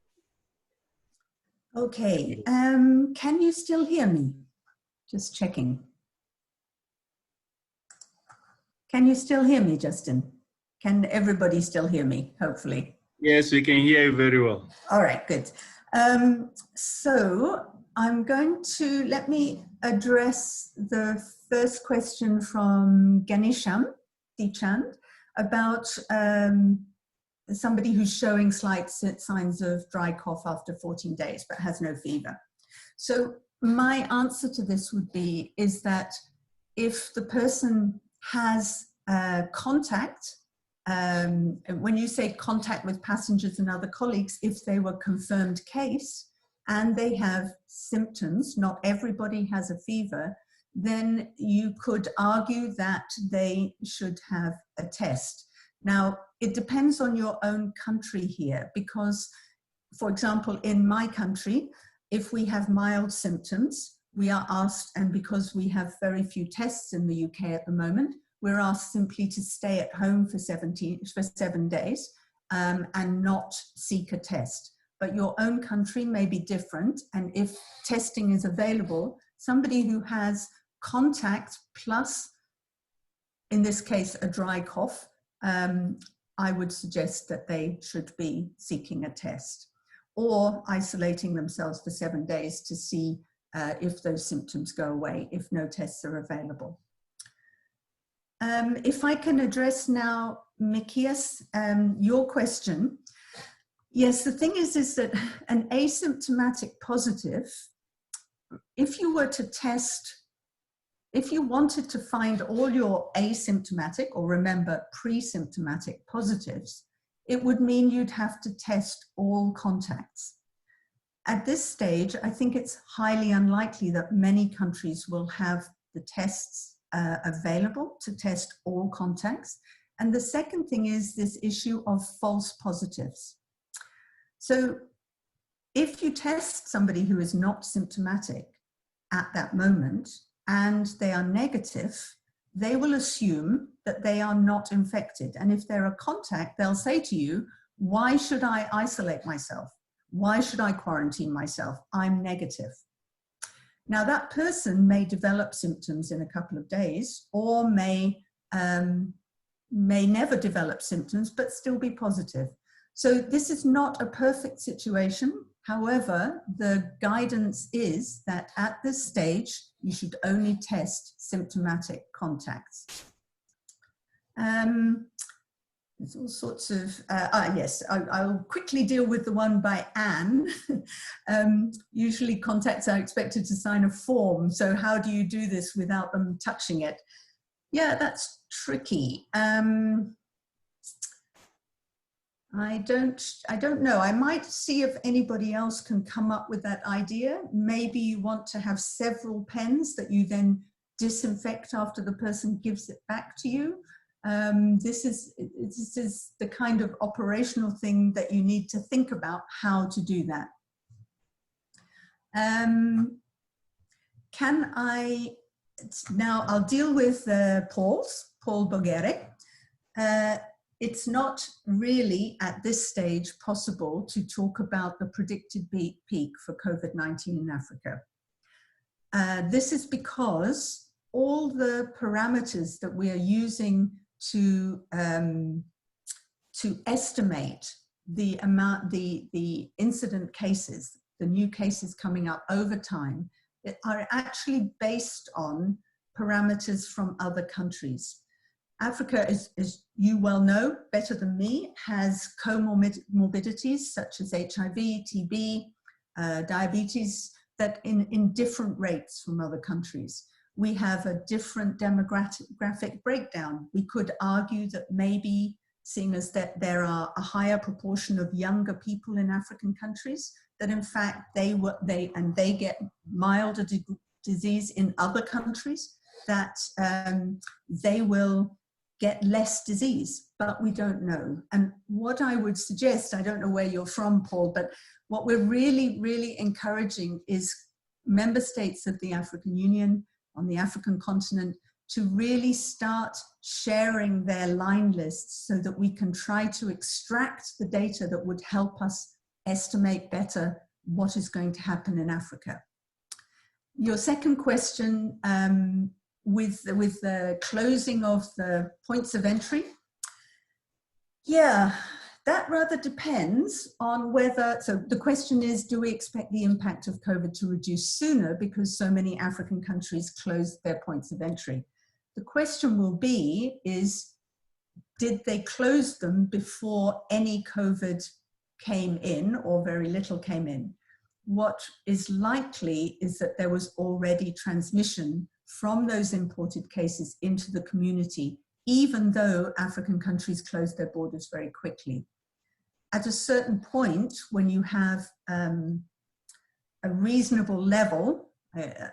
Okay, can you still hear me? Just checking. Can you still hear me, Justin? Can everybody still hear me, hopefully? Yes, we can hear you very well. All right, good. So I'm going to, let me address the first question from Ganesham Dichand about somebody who's showing slight signs of dry cough after 14 days, but has no fever. So my answer to this would be, is that if the person has contact, when you say contact with passengers and other colleagues, if they were confirmed case and they have symptoms, not everybody has a fever, then you could argue that they should have a test. Now, it depends on your own country here, because, for example, in my country, if we have mild symptoms, we are asked, and because we have very few tests in the UK at the moment, we're asked simply to stay at home for 7 days and not seek a test. But your own country may be different, and if testing is available, somebody who has contact plus, in this case, a dry cough, I would suggest that they should be seeking a test or isolating themselves for 7 days to see if those symptoms go away, if no tests are available. If I can address now, Mikias, your question. Yes, the thing is that an asymptomatic positive, if you were to test, if you wanted to find all your asymptomatic, or remember, pre-symptomatic positives, it would mean you'd have to test all contacts. At this stage, I think it's highly unlikely that many countries will have the tests available to test all contacts. And the second thing is this issue of false positives. So if you test somebody who is not symptomatic at that moment and they are negative, they will assume that they are not infected. And if they're a contact, they'll say to you, why should I isolate myself? Why should I quarantine myself? I'm negative. Now that person may develop symptoms in a couple of days, or may never develop symptoms, but still be positive. So this is not a perfect situation. However, the guidance is that at this stage, you should only test symptomatic contacts. There's all sorts of, yes, I'll quickly deal with the one by Anne. Usually contacts are expected to sign a form. So how do you do this without them touching it? Yeah, that's tricky. I don't know. I might see if anybody else can come up with that idea. Maybe you want to have several pens that you then disinfect after the person gives it back to you. This is the kind of operational thing that you need to think about how to do that. Now I'll deal with Paul Boguere. It's not really at this stage possible to talk about the predicted peak for COVID-19 in Africa. This is because all the parameters that we are using to estimate the amount, the incident cases, the new cases coming up over time, are actually based on parameters from other countries. Africa, as you well know better than me, has comorbidities such as HIV, TB, diabetes, that in different rates from other countries. We have a different demographic breakdown. We could argue that maybe, seeing as that there are a higher proportion of younger people in African countries, that in fact they get milder disease in other countries, that they will get less disease, but we don't know. And what I would suggest, I don't know where you're from, Paul, but what we're really, really encouraging is member states of the African Union, on the African continent, to really start sharing their line lists so that we can try to extract the data that would help us estimate better what is going to happen in Africa. Your second question, with the closing of the points of entry, yeah, that rather depends on whether, so the question is, do we expect the impact of COVID to reduce sooner because so many African countries closed their points of entry? The question will be is, did they close them before any COVID came in or very little came in? What is likely is that there was already transmission from those imported cases into the community, even though African countries closed their borders very quickly. At a certain point, when you have a reasonable level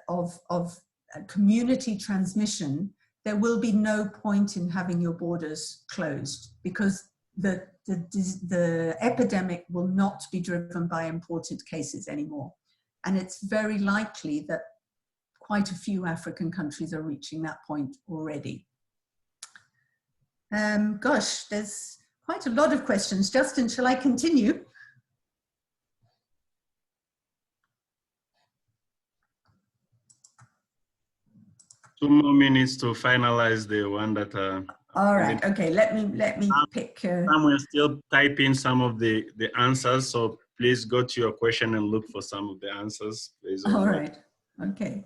of community transmission, there will be no point in having your borders closed, because the epidemic will not be driven by imported cases anymore. And it's very likely that quite a few African countries are reaching that point already. Gosh, there's quite a lot of questions. Justin, shall I continue? 2 more minutes to finalize the one that. All right. Okay. Let me pick. We're still typing some of the answers, so please go to your question and look for some of the answers. All right. Okay.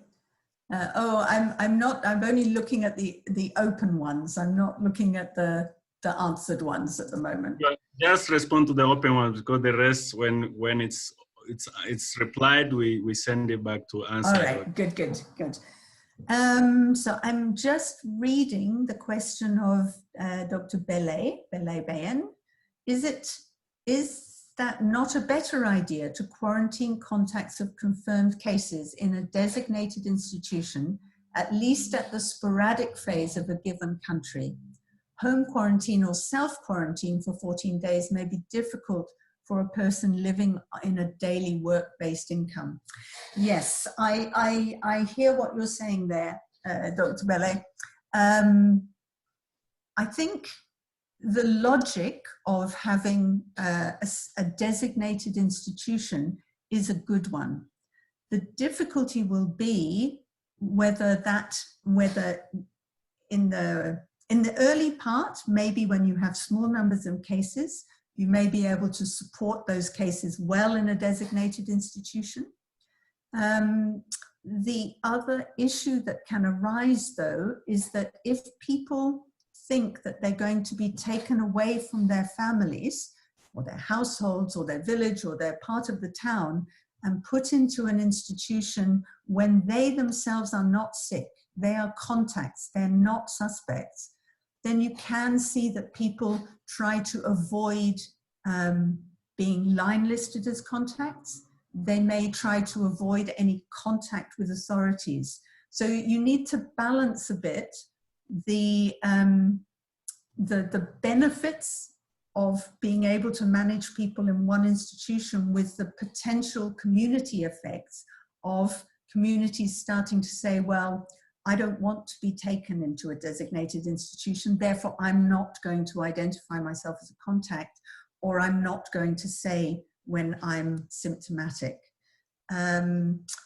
I'm only looking at the open ones. I'm not looking at the answered ones at the moment. Just respond to the open ones, because the rest, when it's replied, we send it back to answer. All right. Good. So I'm just reading the question of Dr. Belay Bayen. Is that not a better idea to quarantine contacts of confirmed cases in a designated institution, at least at the sporadic phase of a given country? Home quarantine or self-quarantine for 14 days may be difficult for a person living in a daily work-based income. Yes, I hear what you're saying there, Dr. Belay. I think the logic of having a designated institution is a good one. The difficulty will be whether in the early part, maybe when you have small numbers of cases, you may be able to support those cases well in a designated institution. The other issue that can arise, though, is that if people think that they're going to be taken away from their families or their households or their village or their part of the town and put into an institution when they themselves are not sick, they are contacts, they're not suspects, then you can see that people try to avoid being line listed as contacts. They may try to avoid any contact with authorities. So you need to balance a bit the benefits of being able to manage people in one institution with the potential community effects of communities starting to say, well, I don't want to be taken into a designated institution, therefore I'm not going to identify myself as a contact, or I'm not going to say when I'm symptomatic.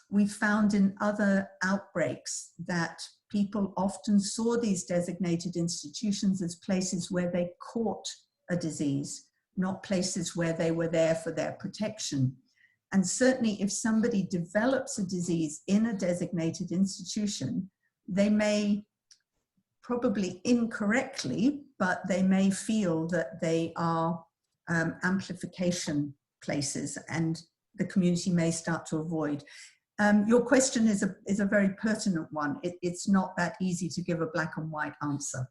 We found in other outbreaks that people often saw these designated institutions as places where they caught a disease, not places where they were there for their protection. And certainly if somebody develops a disease in a designated institution, they may, probably incorrectly, but they may feel that they are amplification places, and the community may start to avoid. Your question is a very pertinent one. It's not that easy to give a black and white answer.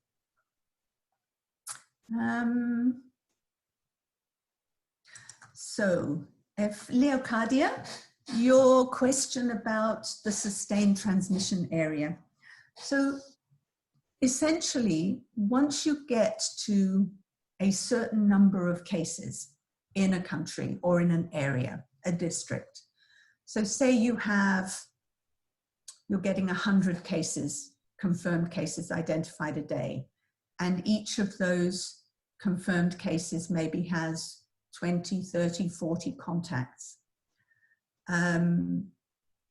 So, Leocadia, your question about the sustained transmission area. So essentially, once you get to a certain number of cases in a country or in an area, a district, so say you're getting 100 cases, confirmed cases identified a day, and each of those confirmed cases maybe has 20, 30, 40 contacts.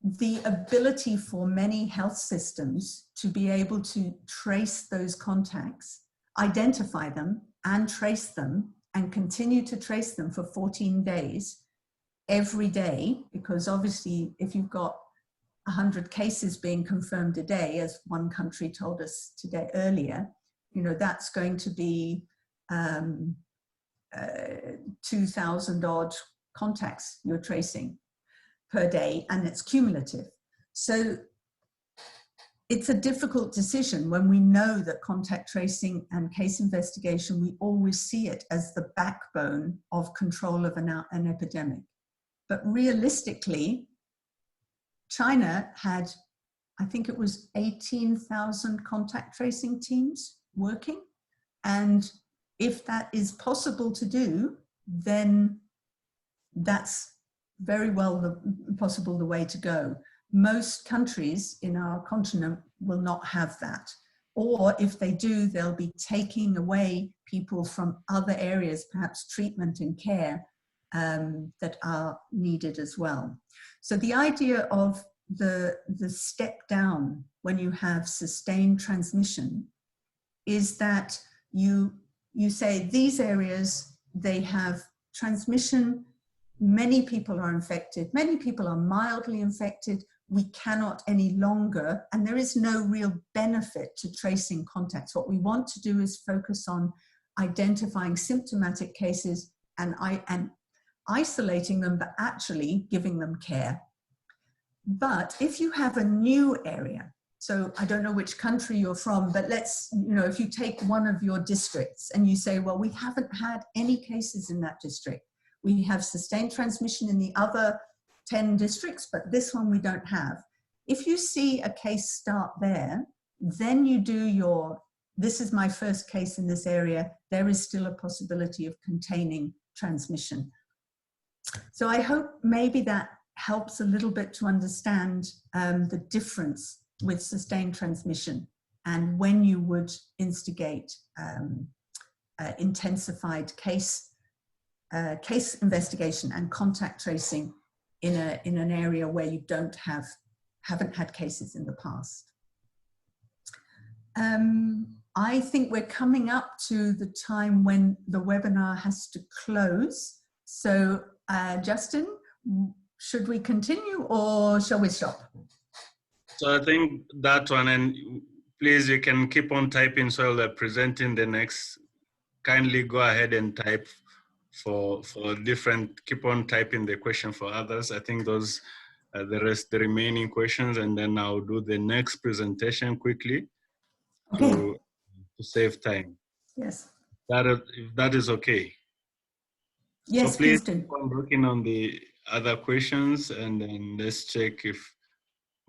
The ability for many health systems to be able to trace those contacts, identify them and trace them, and continue to trace them for 14 days every day, because obviously if you've got 100 cases being confirmed a day, as one country told us today earlier, you know, that's going to be 2,000 odd contacts you're tracing per day, and it's cumulative. So it's a difficult decision when we know that contact tracing and case investigation, we always see it as the backbone of control of an epidemic. But realistically, China had, I think it was 18,000 contact tracing teams working, and if that is possible to do, then that's very well possible the way to go. Most countries in our continent will not have that. Or if they do, they'll be taking away people from other areas, perhaps treatment and care, that are needed as well. So the idea of the step down when you have sustained transmission is that you say these areas, they have transmission, many people are infected, many people are mildly infected, we cannot any longer, and there is no real benefit to tracing contacts. What we want to do is focus on identifying symptomatic cases and isolating them, but actually giving them care. But if you have a new area, so I don't know which country you're from, but let's, if you take one of your districts and you say, well, we haven't had any cases in that district. We have sustained transmission in the other 10 districts, but this one we don't have. If you see a case start there, then you do this is my first case in this area, there is still a possibility of containing transmission. So I hope maybe that helps a little bit to understand the difference with sustained transmission and when you would instigate intensified case investigation and contact tracing in an area where you haven't had cases in the past. I think we're coming up to the time when the webinar has to close. So Justin, should we continue or shall we stop? So I think that one, and please, you can keep on typing so they're presenting the next. Kindly go ahead and type for different, keep on typing the question for others. I think those are the remaining questions, and then I'll do the next presentation quickly to save time. Yes. If that is okay. Yes, so please do. keep on working on the other questions, and then let's check if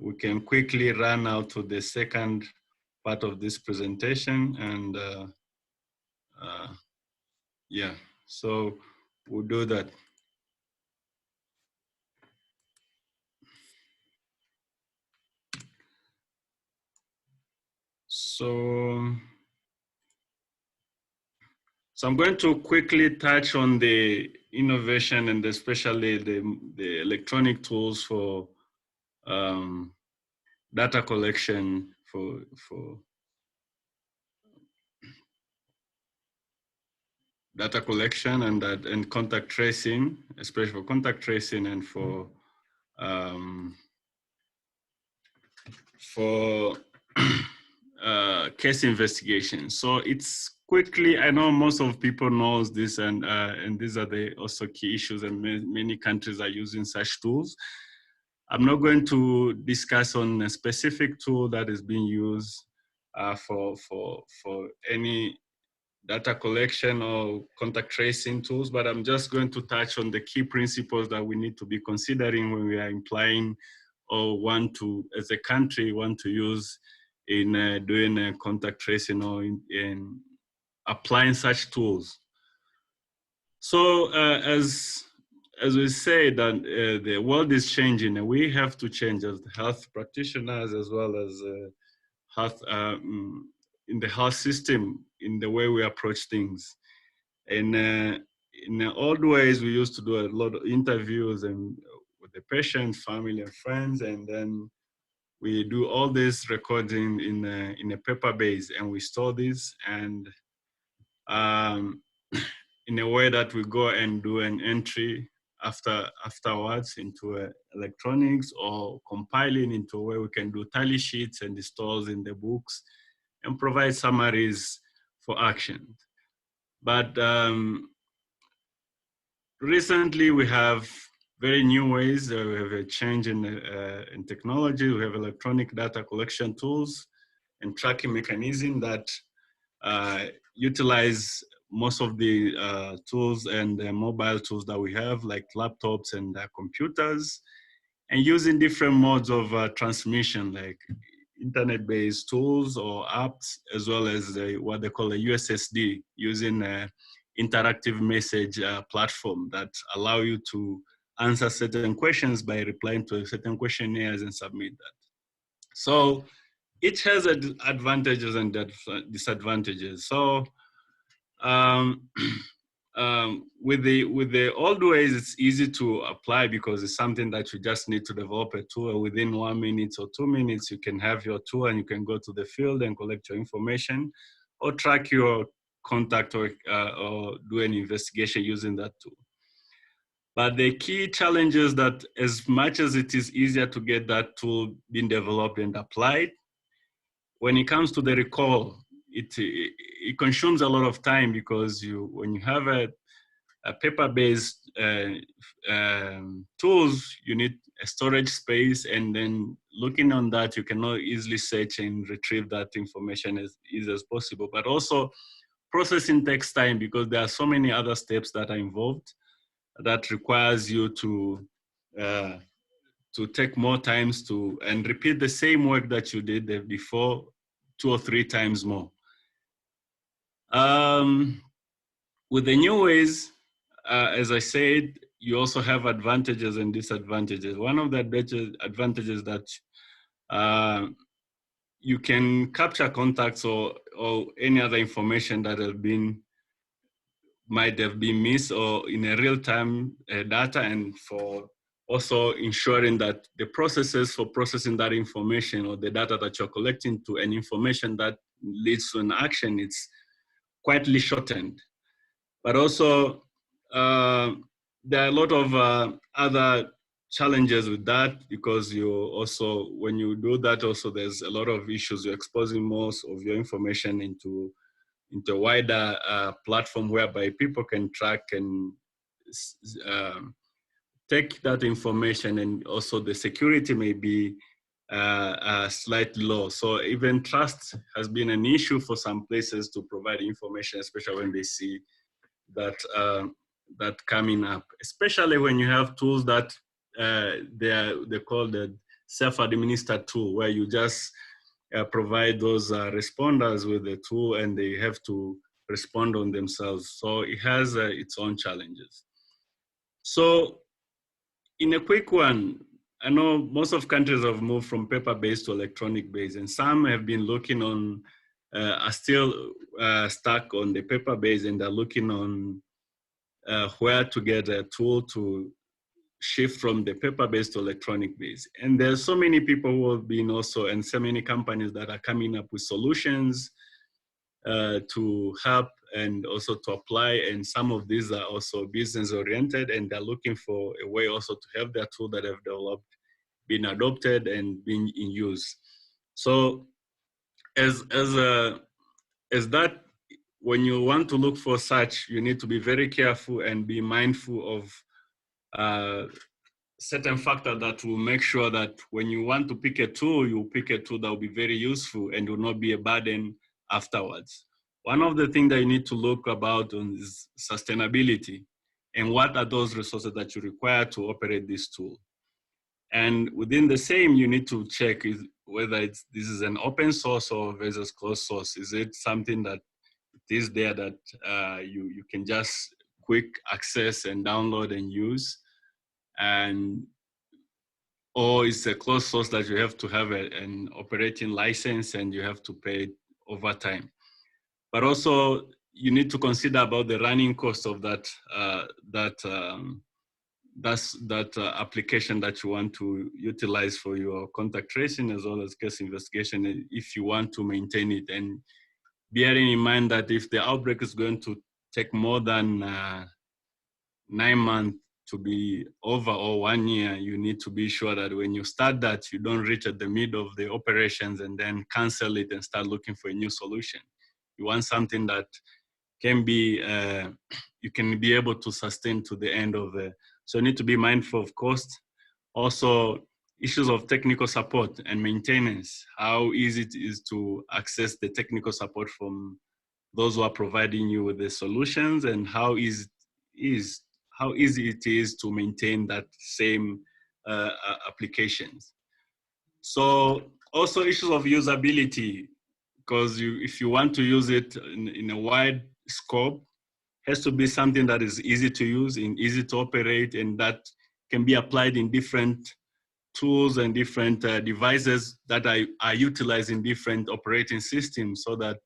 we can quickly run out to the second part of this presentation. And yeah, so we'll do that. So I'm going to quickly touch on the innovation and especially the electronic tools for data collection for data collection and contact tracing, especially for contact tracing and for case investigation. So it's quickly, I know most of people knows this, and these are the also key issues, and many countries are using such tools. I'm not going to discuss on a specific tool that is being used for any data collection or contact tracing tools, but I'm just going to touch on the key principles that we need to be considering when we are implying or want to, as a country, want to use in doing contact tracing or in applying such tools. So as we say that the world is changing, and we have to change as health practitioners as well as health in the health system, in the way we approach things. And in the old ways, we used to do a lot of interviews and with the patient, family, and friends, and then we do all this recording in a paper base, and we store this, and in a way that we go and do an entry afterwards into electronics, or compiling into a way we can do tally sheets and stores in the books and provide summaries for action. But recently we have very new ways. We have a change in technology. We have electronic data collection tools and tracking mechanism that utilize most of the tools and the mobile tools that we have, like laptops and computers, and using different modes of transmission, like internet-based tools or apps, as well as what they call a USSD, using a interactive message platform that allow you to answer certain questions by replying to certain questionnaires and submit that. So each has advantages and disadvantages. So with the old ways, it's easy to apply because it's something that you just need to develop a tool. Within 1 minute or 2 minutes, you can have your tool and you can go to the field and collect your information or track your contact or do an investigation using that tool. But the key challenge is that as much as it is easier to get that tool being developed and applied, when it comes to the recall, it consumes a lot of time because when you have a paper-based tools, you need a storage space, and then looking on that, you cannot easily search and retrieve that information as easy as possible. But also, processing takes time because there are so many other steps that are involved that requires you to take more times and repeat the same work that you did before 2 or 3 times more. With the new ways, as I said, you also have advantages and disadvantages. One of the advantages that you can capture contacts or any other information that might have been missed or in a real-time data, and for also ensuring that the processes for processing that information or the data that you're collecting to an information that leads to an action, it's quietly shortened. But also, there are a lot of other challenges with that because when you do that, also there's a lot of issues. You're exposing most of your information into a wider platform whereby people can track and take that information, and also the security may be slightly low. So even trust has been an issue for some places to provide information, especially when they see that coming up, especially when you have tools that they're called the self-administered tool, where you just provide those responders with the tool and they have to respond on themselves. So it has its own challenges. So in a quick one, I know most of countries have moved from paper-based to electronic-based, and some have been looking on, are still stuck on the paper-based, and they're looking on where to get a tool to shift from the paper-based to electronic-based. And there's so many people who have been also, and so many companies that are coming up with solutions to help and also to apply. And some of these are also business-oriented, and they're looking for a way also to have their tool that have developed been adopted and being in use. So as that, when you want to look for such, you need to be very careful and be mindful of certain factors that will make sure that when you want to pick a tool, you pick a tool that will be very useful and will not be a burden afterwards. One of the things that you need to look about is sustainability, and what are those resources that you require to operate this tool. And within the same, you need to check whether this is an open source or versus closed source. Is it something that is there that you can just quick access and download and use, or it's a closed source that you have to have an operating license and you have to pay over time. But also you need to consider about the running cost of that application that you want to utilize for your contact tracing as well as case investigation, if you want to maintain it. And bearing in mind that if the outbreak is going to take more than 9 months to be over, or 1 year, you need to be sure that when you start that, you don't reach at the middle of the operations and then cancel it and start looking for a new solution. You want something that can be, you can be able to sustain to the end of the, so you need to be mindful of cost. Also, issues of technical support and maintenance, how easy it is to access the technical support from those who are providing you with the solutions, and how easy it is to maintain that same applications. So Also issues of usability, because if you want to use it in a wide scope, has to be something that is easy to use and easy to operate, and that can be applied in different tools and different devices that are utilized in different operating systems, so that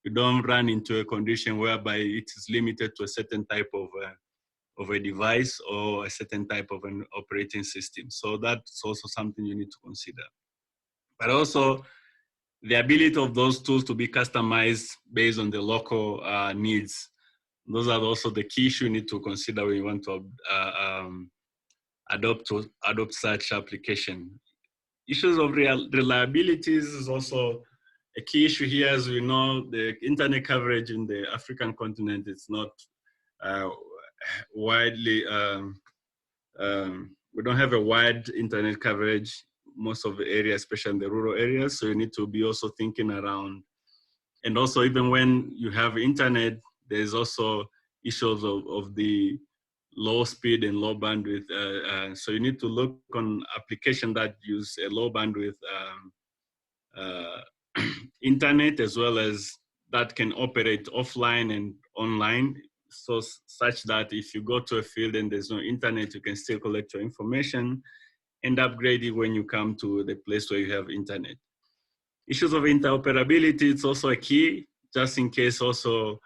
you don't run into a condition whereby it is limited to a certain type of a device or a certain type of an operating system. So that's also something you need to consider. But also the ability of those tools to be customized based on the local needs. Those are also the key issue you need to consider when you want to adopt such application. Issues of reliabilities is also a key issue here. As we know, the internet coverage in the African continent is not widely, we don't have a wide internet coverage, most of the areas, especially in the rural areas. So you need to be also thinking around, and also even when you have internet, there's also issues of the low speed and low bandwidth. So you need to look on application that use a low bandwidth internet, as well as that can operate offline and online. So such that if you go to a field and there's no internet, you can still collect your information and upgrade it when you come to the place where you have internet. Issues of interoperability, it's also a key, just in case also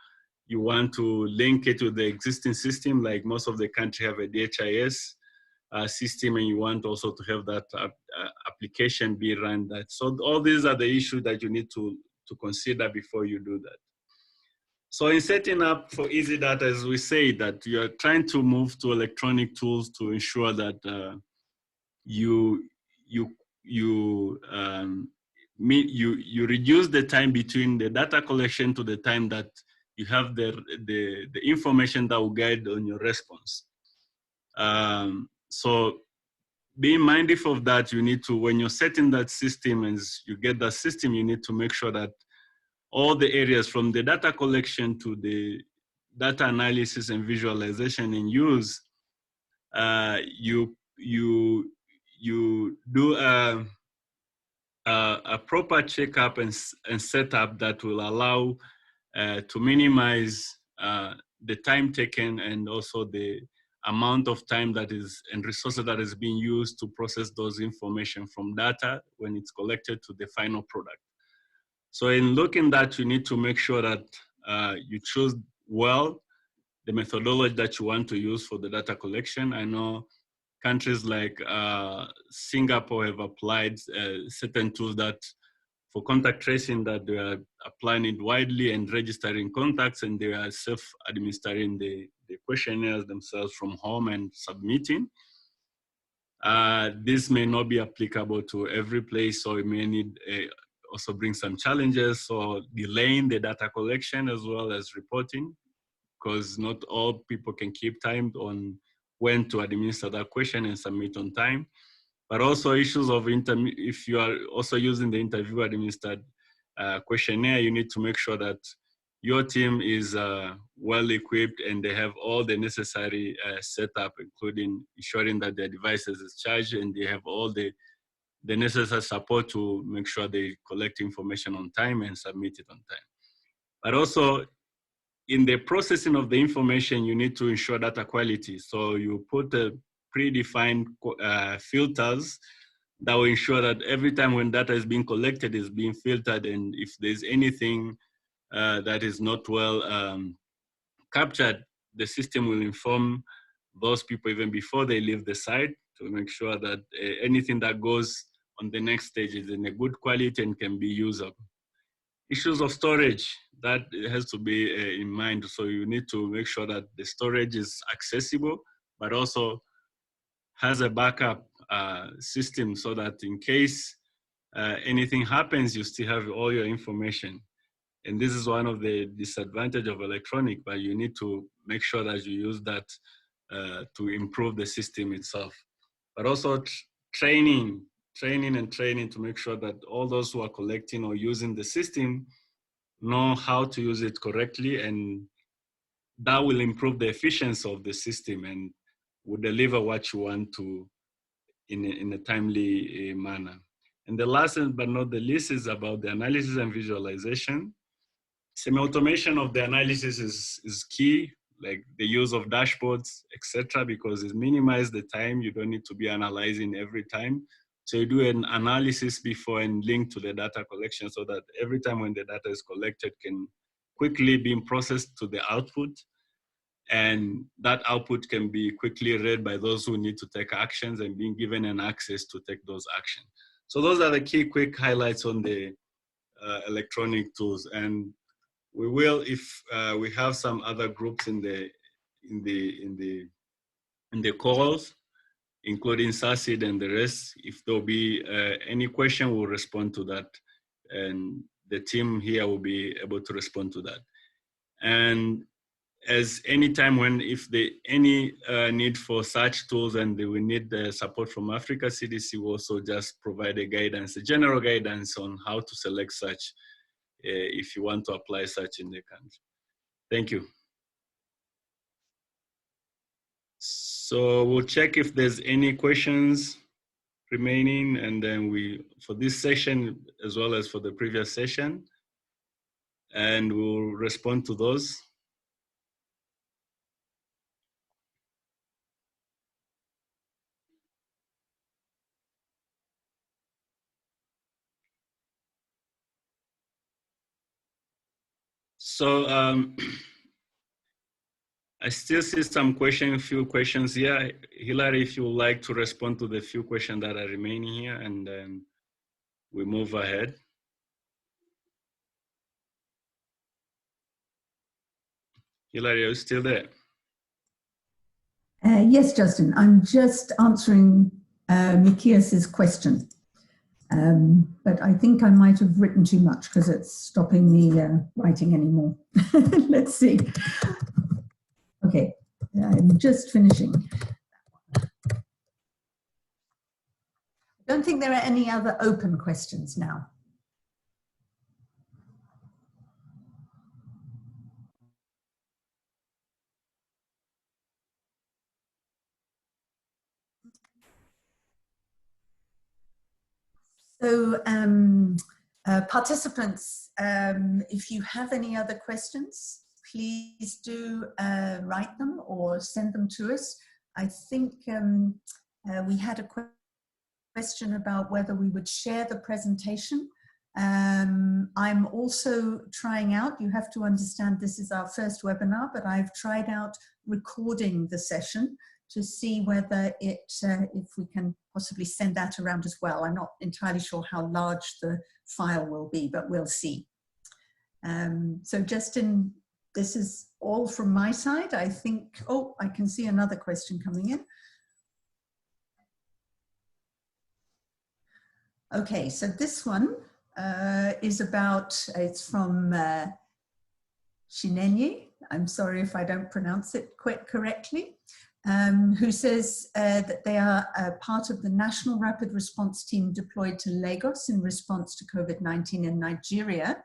you want to link it to the existing system, like most of the country have a DHIS system, and you want also to have that application be run that. So all these are the issues that you need to consider before you do that. So in setting up for Easy Data, as we say, that you are trying to move to electronic tools to ensure that you reduce the time between the data collection to the time that you have the information that will guide on your response. So being mindful of that, you need to, when you're setting that system and you get that system, you need to make sure that all the areas from the data collection to the data analysis and visualization and use, you do a proper checkup and setup that will allow to minimize the time taken, and also the amount of time that is and resources that is being used to process those information from data when it's collected to the final product. So in looking at that, you need to make sure that you choose well the methodology that you want to use for the data collection. I know countries like Singapore have applied certain tools that for contact tracing, that they are applying it widely and registering contacts, and they are self-administering the questionnaires themselves from home and submitting. This may not be applicable to every place, so it may need also bring some challenges, so delaying the data collection as well as reporting, because not all people can keep time on when to administer that question and submit on time. But also issues of if you are also using the interview administered questionnaire, you need to make sure that your team is well equipped and they have all the necessary setup, including ensuring that their devices is charged and they have all the necessary support to make sure they collect information on time and submit it on time. But also in the processing of the information, you need to ensure data quality. So you put a predefined filters that will ensure that every time when data is being collected, is being filtered, and if there's anything that is not well captured, the system will inform those people even before they leave the site to make sure that anything that goes on the next stage is in a good quality and can be usable. Issues of storage, that has to be in mind. So you need to make sure that the storage is accessible, but also has a backup system so that in case anything happens, you still have all your information. And this is one of the disadvantages of electronic, but you need to make sure that you use that to improve the system itself. But also training to make sure that all those who are collecting or using the system know how to use it correctly, and that will improve the efficiency of the system and will deliver what you want to in a timely manner. And the last but not the least is about the analysis and visualization. Semi-automation of the analysis is key, like the use of dashboards, etc., because it minimizes the time. You don't need to be analyzing every time. So you do an analysis before and link to the data collection so that every time when the data is collected can quickly be processed to the output. And that output can be quickly read by those who need to take actions and being given an access to take those actions. So those are the key quick highlights on the electronic tools. And we will, if we have some other groups in the calls, including SACID and the rest, if there'll be any question, we'll respond to that. And the team here will be able to respond to that. And as any time when, if there any need for such tools and they will need the support from Africa CDC, will also just provide a guidance, a general guidance on how to select such if you want to apply such in the country. Thank you. So we'll check if there's any questions remaining, and then for this session as well as for the previous session, and we'll respond to those. So I still see some few questions here. Hilary, if you would like to respond to the few questions that are remaining here, and then we move ahead. Hilary, are you still there? Yes, Justin, I'm just answering Mikias's question. But I think I might have written too much because it's stopping me writing anymore. Let's see. Okay, I'm just finishing. I don't think there are any other open questions now. So participants, if you have any other questions, please do write them or send them to us. I think we had a question about whether we would share the presentation. I'm also trying out, you have to understand this is our first webinar, but I've tried out recording the session to see whether if we can possibly send that around as well. I'm not entirely sure how large the file will be, but we'll see. So Justin, this is all from my side. I think, oh, I can see another question coming in. Okay, so this one is about, it's from Shinenye. I'm sorry if I don't pronounce it quite correctly. Who says that they are part of the National Rapid Response Team deployed to Lagos in response to COVID-19 in Nigeria,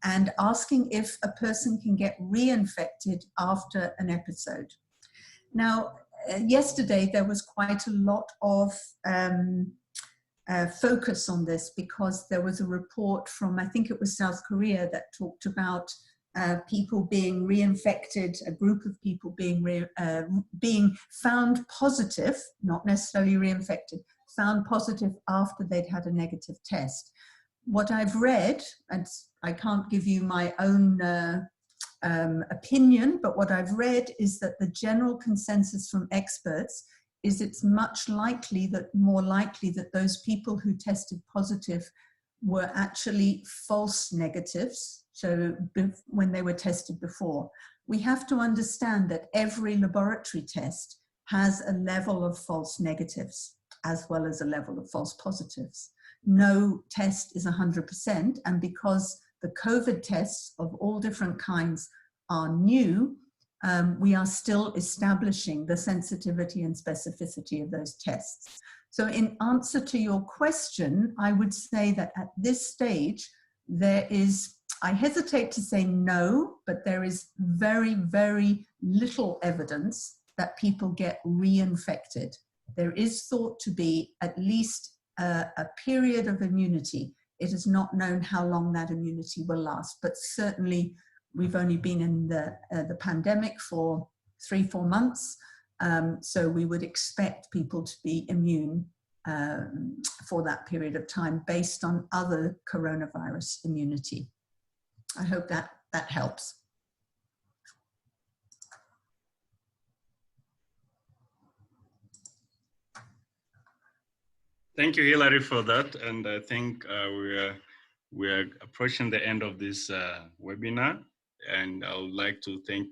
and asking if a person can get reinfected after an episode. Now, yesterday there was quite a lot of focus on this because there was a report from, I think it was South Korea, that talked about people being reinfected, a group of people being found positive, not necessarily reinfected, found positive after they'd had a negative test. What I've read, and I can't give you my own opinion, but what I've read is that the general consensus from experts is it's much likely that, more likely that those people who tested positive were actually false negatives. So when they were tested before, we have to understand that every laboratory test has a level of false negatives as well as a level of false positives. No test is 100%, and because the COVID tests of all different kinds are new, we are still establishing the sensitivity and specificity of those tests. So in answer to your question, I would say that at this stage, there is, I hesitate to say no, but there is very, very little evidence that people get reinfected. There is thought to be at least a period of immunity. It is not known how long that immunity will last, but certainly we've only been in the pandemic for 3-4 months. So we would expect people to be immune for that period of time based on other coronavirus immunity. I hope that helps. Thank you, Hilary, for that. And I think we are approaching the end of this webinar. And I would like to thank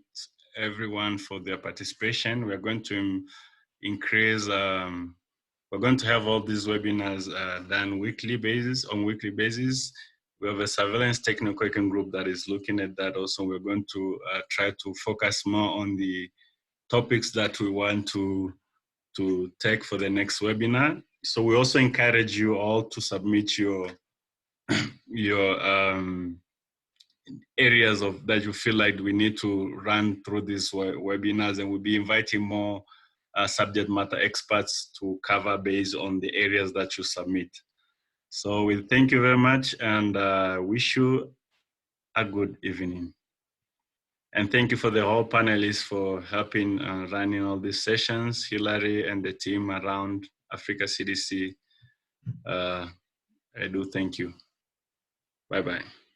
everyone for their participation. We're going to increase, we're going to have all these webinars done on weekly basis. We have a surveillance technical working group that is looking at that also. We're going to try to focus more on the topics that we want to take for the next webinar. So we also encourage you all to submit your areas of that you feel like we need to run through these webinars, and we'll be inviting more subject matter experts to cover based on the areas that you submit. So we thank you very much and wish you a good evening. And thank you for the whole panelists for helping running all these sessions, Hilary and the team around Africa CDC. I do thank you. Bye-bye.